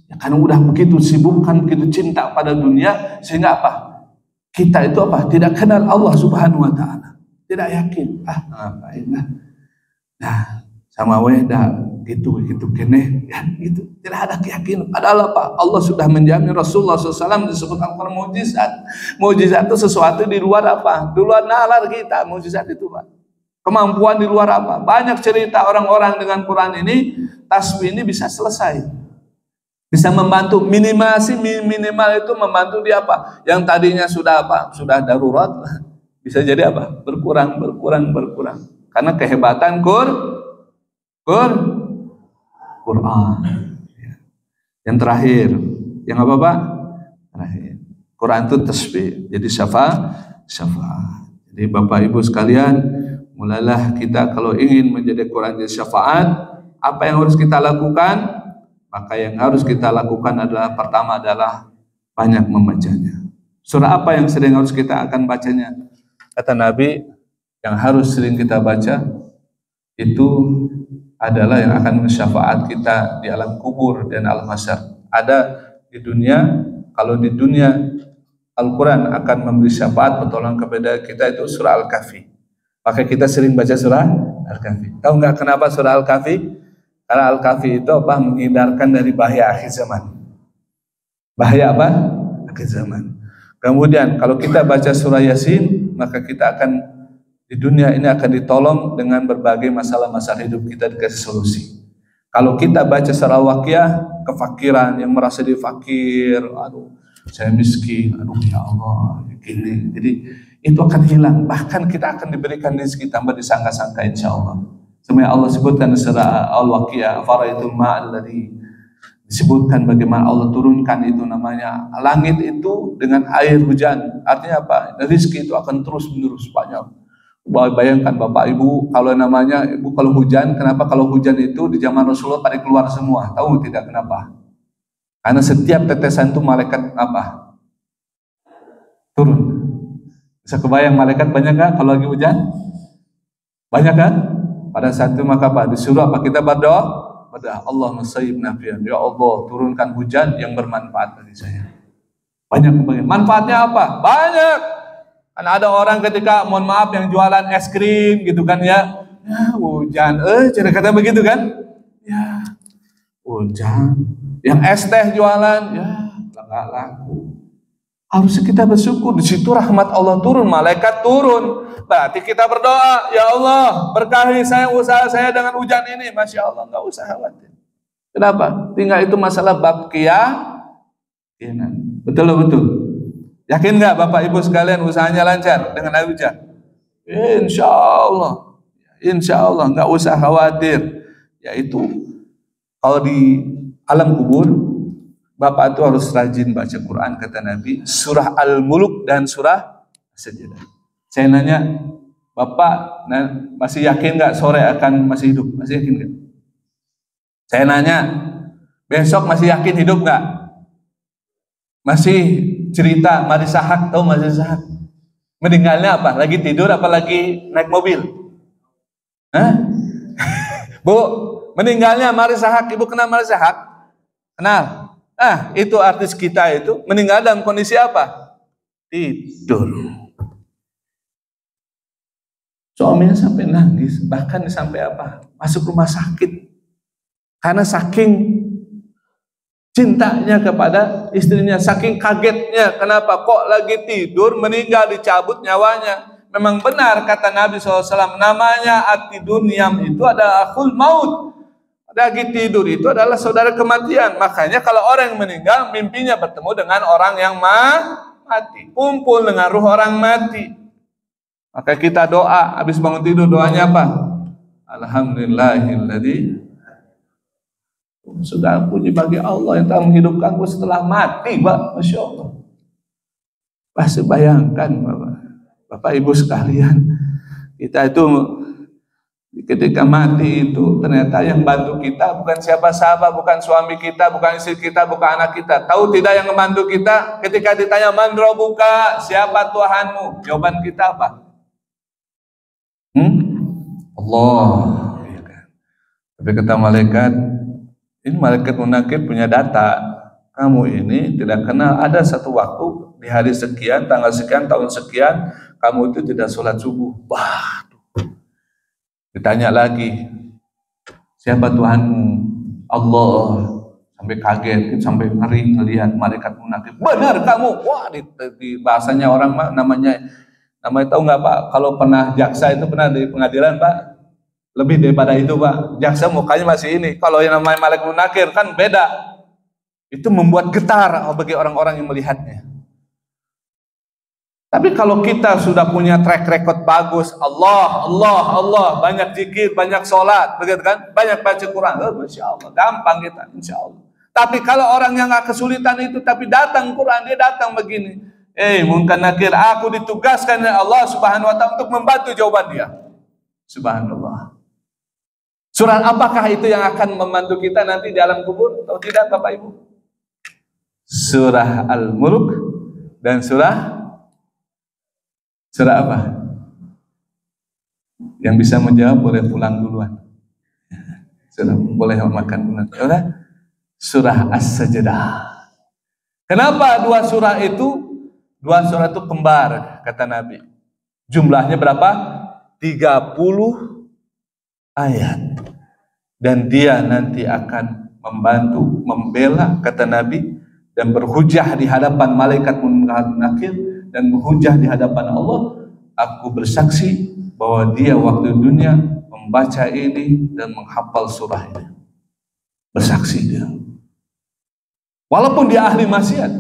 Ya, karena udah begitu sibukkan, begitu cinta pada dunia, sehingga apa? Kita itu apa? Tidak kenal Allah Subhanahu wa taala. Tidak yakin. Ngapain lah. Nah, sama dah gitu kene ya gitu. Tidak ada keyakinan. Padahal apa? Allah sudah menjamin Rasulullah SAW disebut Al-Quran mukjizat. Mukjizat itu sesuatu di luar apa? Di luar nalar kita. Mukjizat itu Pak. Kemampuan di luar apa? Banyak cerita orang-orang dengan Quran ini, tasbih ini bisa selesai. Bisa membantu minimal itu membantu dia apa? Yang tadinya sudah apa? Sudah darurat, bisa jadi apa? Berkurang. Karena kehebatan Quran. Yang terakhir, yang apa Pak? Terakhir. Quran itu tasbih. Jadi syafaat. Jadi Bapak Ibu sekalian, mulailah kita kalau ingin menjadi Quran jadi syafaat, apa yang harus kita lakukan? Maka yang harus kita lakukan adalah pertama adalah banyak membacanya. Surah apa yang sering harus kita akan bacanya? Kata Nabi, yang harus sering kita baca itu adalah yang akan mensyafaat kita di alam kubur dan alam mahsyar. Ada di dunia, kalau di dunia Al-Quran akan memberi syafaat pertolongan kepada kita itu surah Al-Kahfi. Maka kita sering baca surah Al-Kahfi. Tahu nggak kenapa surah Al-Kahfi? Karena Al-Kahfi itu apa? Menghindarkan dari bahaya akhir zaman. Bahaya apa? Akhir zaman. Kemudian kalau kita baca surah Yasin, maka kita akan di dunia ini akan ditolong dengan berbagai masalah-masalah hidup kita dikasih solusi. Kalau kita baca surah Waqiah, kefakiran yang merasa dia fakir, aduh saya miskin, aduh ya Allah, gini. Jadi itu akan hilang. Bahkan kita akan diberikan rezeki tambah disangka-sangka insyaallah. Sebenarnya Allah sebutkan di surah Al-Waqiah, faraitul ma'alladzi, disebutkan bagaimana Allah turunkan itu namanya langit itu dengan air hujan. Artinya apa? Rezeki itu akan terus menerus banyak. Bayangkan Bapak Ibu, kalau namanya Ibu kalau hujan, kenapa kalau hujan itu di zaman Rasulullah pada keluar semua? Tahu tidak kenapa? Karena setiap tetesan itu malaikat apa? Turun. Bisa kebayang malaikat banyak kan kalau lagi hujan? Banyak kan? Pada saat itu maka apa? Disuruh apa? Kita berdoa. Allahumma sayyib nafian. Ya Allah, turunkan hujan yang bermanfaat bagi saya. Banyak kebagian. Manfaatnya apa? Banyak. Kan ada orang ketika mohon maaf yang jualan es krim gitu kan ya. Ya hujan, cara kata begitu kan? Ya hujan. Yang es teh jualan, ya enggak laku. Harusnya kita bersyukur, di situ rahmat Allah turun, malaikat turun. Berarti kita berdoa, ya Allah, berkahi saya usaha saya dengan hujan ini. Masya Allah, enggak usah khawatir. Kenapa? Tinggal itu masalah bab keyakinan. Betul. Yakin nggak Bapak Ibu sekalian usahanya lancar dengan air hujan? Insya Allah nggak usah khawatir. Yaitu kalau di alam kubur, Bapak itu harus rajin baca Quran kata Nabi, surah Al-Muluk dan surah As-Sajdah. Saya nanya, Bapak masih yakin nggak sore akan masih hidup? Masih yakin nggak? Saya nanya, besok masih yakin hidup nggak? Masih cerita Mari Sahak, tahu Mari Sahak? Meninggalnya apa? Lagi tidur apa lagi naik mobil? Hah? Bu, meninggalnya Mari Sahak. Ibu kenal Mari Sahak? Kenal? Itu artis kita itu meninggal dalam kondisi apa? Tidur. Suaminya sampai nangis, bahkan sampai apa? Masuk rumah sakit. Karena saking cintanya kepada istrinya, saking kagetnya, kenapa kok lagi tidur meninggal dicabut nyawanya. Memang benar kata Nabi SAW, namanya atidunyam itu adalah akhul maut. Lagi tidur itu adalah saudara kematian. Makanya kalau orang yang meninggal, mimpinya bertemu dengan orang yang mati, kumpul dengan ruh orang mati. Maka kita doa, habis bangun tidur doanya apa? Alhamdulillahilladzi Sudah puji bagi Allah yang telah menghidupkanku setelah mati, Pak. Masya Allah. Pasti bayangkan Bapak Ibu sekalian, kita itu ketika mati itu ternyata yang bantu kita bukan siapa-siapa, bukan suami kita, bukan istri kita, bukan anak kita. Tahu tidak yang membantu kita ketika ditanya man rabbuka, siapa Tuhanmu? Jawaban kita apa? Allah. Ya kan? Tapi kata malaikat, ini malaikat munakir punya data. Kamu ini tidak kenal ada satu waktu di hari sekian, tanggal sekian, tahun sekian, kamu itu tidak sholat subuh. Wah. Ditanya lagi, siapa Tuhanmu? Allah. Sampai kaget, sampai ngeri ngelihat malaikat munafik. Benar kamu. Wah, di bahasanya orang namanya tahu nggak Pak? Kalau pernah jaksa itu pernah di pengadilan Pak, lebih daripada itu Pak. Jaksa mukanya masih ini. Kalau yang namanya malaikat munafik kan beda. Itu membuat getar bagi orang-orang yang melihatnya. Tapi kalau kita sudah punya track record bagus, Allah, banyak zikir, banyak sholat, begitu kan? Banyak baca Quran, Masya Allah, gampang kita, Insya Allah. Tapi kalau orang yang nggak kesulitan itu, tapi datang Quran, dia datang begini, mungkin nakir, aku ditugaskan oleh Allah Subhanahu Wa Taala untuk membantu jawaban dia. Subhanallah. Surah apakah itu yang akan membantu kita nanti di alam kubur? Atau tidak, Bapak Ibu? Surah Al-Mulk dan surah apa? Yang bisa menjawab boleh pulang duluan. Sudah boleh makan duluan. Surah As-Sajdah. Kenapa dua surah itu? Dua surah itu kembar, kata Nabi. Jumlahnya berapa? 30 ayat. Dan dia nanti akan membantu, membela, kata Nabi, dan berhujah di hadapan malaikat munakir, dan berhujah di hadapan Allah. Aku bersaksi bahwa dia waktu dunia membaca ini dan menghafal surah ini. Bersaksi dia. Walaupun dia ahli maksiat,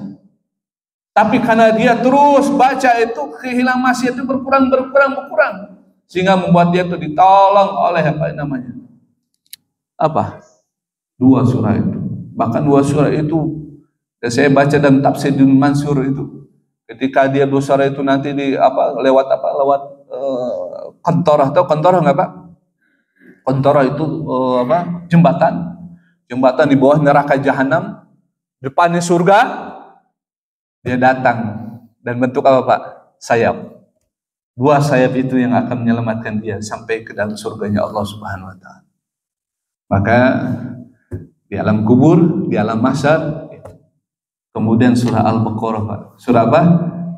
tapi karena dia terus baca itu, kehilang maksiat itu berkurang, sehingga membuat dia itu ditolong oleh dua surah itu. Bahkan dua surah itu saya baca dalam tafsir Ibnu Mansur itu. Ketika dia dosa itu nanti lewat kontorah, atau kontorah nggak Pak? Kontorah itu jembatan di bawah neraka jahanam, depannya surga, dia datang dan bentuk apa Pak? Sayap. Dua sayap itu yang akan menyelamatkan dia sampai ke dalam surganya Allah Subhanahu Wa Taala. Maka di alam kubur, di alam mahsyar. Kemudian surah Al-Baqarah, Pak. Surah apa?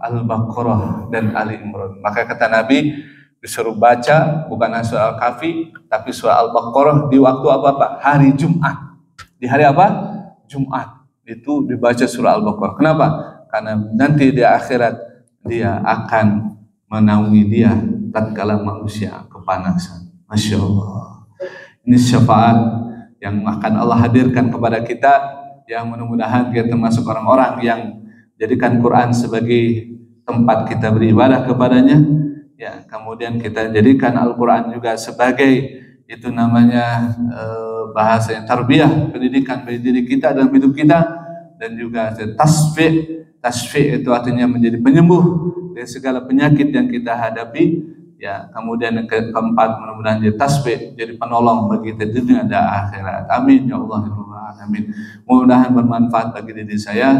Al-Baqarah dan Ali Imran. Maka kata Nabi disuruh baca bukan surah Al-Kahfi, tapi surah Al-Baqarah di waktu apa Pak? Hari Jumat. Di hari apa? Jumat. Itu dibaca surah Al-Baqarah. Kenapa? Karena nanti di akhirat dia akan menaungi dia tatkala manusia kepanasan. Masya Allah. Ini syafaat yang akan Allah hadirkan kepada kita, yang mudah-mudahan kita termasuk orang-orang yang jadikan Quran sebagai tempat kita beribadah kepadanya, ya. Kemudian kita jadikan Al-Quran juga sebagai itu namanya bahasa yang tarbiyah, pendidikan bagi diri kita dalam hidup kita, dan juga tasfi' itu artinya menjadi penyembuh dari segala penyakit yang kita hadapi, ya. Kemudian yang keempat, mudah-mudahan jadi tasfi', jadi penolong bagi kita di dunia dan akhirat. Amin ya Allah ya Rabbal alamin. Mudah-mudahan bermanfaat bagi diri saya.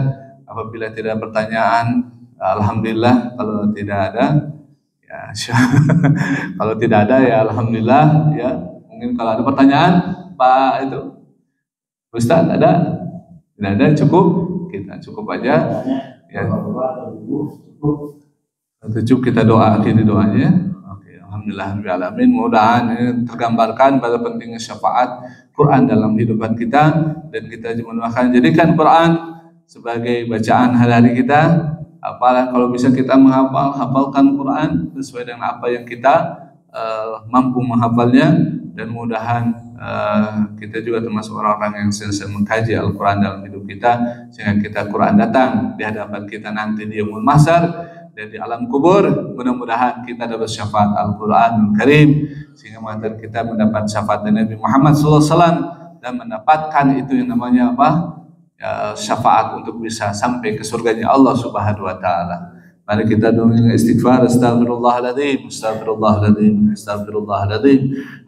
Apabila tidak pertanyaan, alhamdulillah. Kalau tidak ada, ya kalau tidak ada ya alhamdulillah, ya. Mungkin kalau ada pertanyaan, Pak itu Ustaz ada? Tidak ada, kita cukup aja. Ya. Cukup kita doa, akhiri doanya. Alhamdulillahirrahmanirrahim. Mudah-mudahan ini tergambarkan pada pentingnya syafaat Quran dalam kehidupan kita, dan kita akan jadikan Quran sebagai bacaan hari-hari kita. Apalah kalau bisa kita hafalkan Quran sesuai dengan apa yang kita mampu menghafalnya, dan mudahan kita juga termasuk orang-orang yang selalu mengkaji Al-Quran dalam hidup kita, sehingga kita Quran datang di hadapan kita nanti di yaumul mahsyar dan di alam kubur. Mudah-mudahan kita dapat syafaat Al-Quranul Karim, sehingga kita mendapat syafaat dari Nabi Muhammad SAW dan mendapatkan itu yang namanya apa? Syafaat untuk bisa sampai ke surganya Allah Subhanahu wa taala. Mari kita dengan istighfar, astaghfirullahaladzim, astaghfirullahaladzim, astaghfirullahaladzim,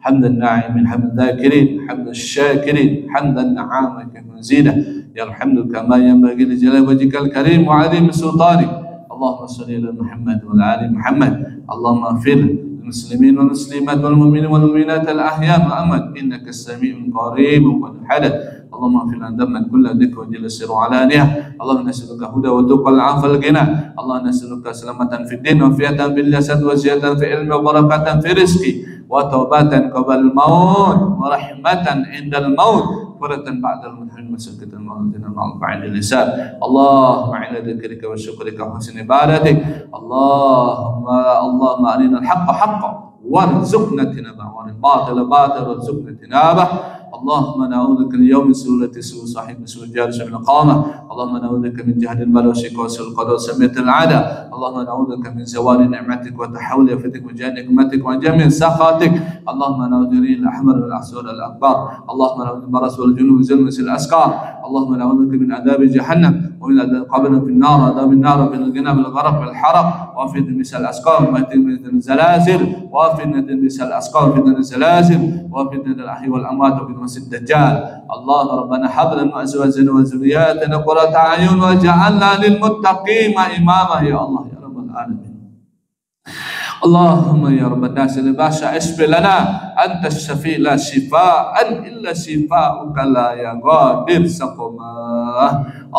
hamdan na'imin, hamdan dhakirin, hamdan syakirin, hamdan na'amakin mazidah, yarhamdu kama yanbaghi li jalali wajhikal karim wa 'azimi sultanik. Allahumma shalli ala Muhammad wa ala ali Muhammad. Allahumma ighfir lil muslimin wal muslimat wal mu'minin wal mu'minat al ahya' wa amwat innaka as-sami'un qaribun qad hadath. اللهم اغفر لنا ذنبا كل ذكر وجل السر وعلانيه. اللهم نسألك هدى والتقى والعفو والغنى. اللهم نسألك سلامة في الدين وعافية في الجسد وزيادة في العلم وبركة في الرزق وتوبة قبل الموت ورحمة عند الموت ورة بعد الموت وسكة الموت مع بعد اللسان. اللهم أعنا ذكرك وشكرك وحسن عبادتك. اللهم أرنا الحق حقا وارزقنا اتباعه والباطل باطلا وارزقنا اجتنابه. اللهم نعوذ بك اليوم من سورة سوء صاحب سوء الجالس من القامة. اللهم نعوذ بك من جهل البلاء وشقاء وسوء القضاء وسمية العادة. اللهم نعوذ بك من زوال نعمتك وتحول يفتك وجاه نقمتك وجميع سخطك. اللهم نعوذ بك من الأحمر والأحسود الأكبر. اللهم نعوذ بك من البرص والجنون وزلمة الأسقار. اللهم نعوذ بك من عذاب جهنم ومن عذاب القبر في النار عذاب النار وفي الغنى بالغرق والحرق وفي دمس الأسقار وفي الزلازل وفي دمس الأسقار وفي الزلازل وفي الأحياء والأموات وفي الدجال. الله ربنا هب لنا أزواجنا وذرياتنا قرة أعين واجعلنا للمتقين إماما يا الله يا رب العالمين. اللهم يا رب الناس الباشا اشف لنا أنت الشفيع لا شفاء إلا شفاءك لا يغادر سقما.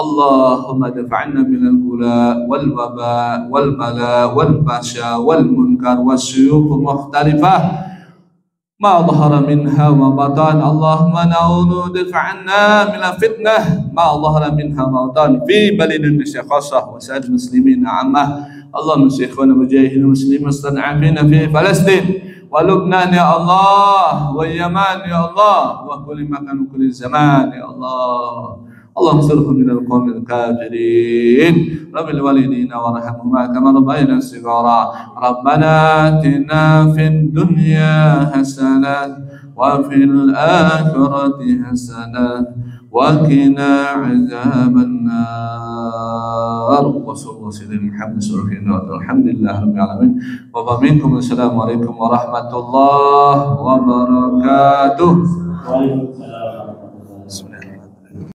اللهم دفعنا من البلاء والوباء والبلاء والفحشاء والمنكر والشيوخ المختلفة ما ظهر منها وما بطن. اللهم نعوذ بك عنا من الفتنة ما ظهر منها وما بطن في بلدنا خاصة وسائر المسلمين عامة. اللهم شيخنا مجاهدين المسلمين المستضعفين في فلسطين ولبنان يا الله واليمن يا الله وكل مكان وكل زمان يا الله. اللهم اصرفهم من القوم الكافرين. رب الوالدين وارحمهما كما ربيانا صغارا. ربنا آتنا في الدنيا حسنة وفي الآخرة حسنة وقنا عذاب النار. وصلى الله على محمد الحمد لله رب العالمين. ومنكم السلام عليكم ورحمة الله وبركاته.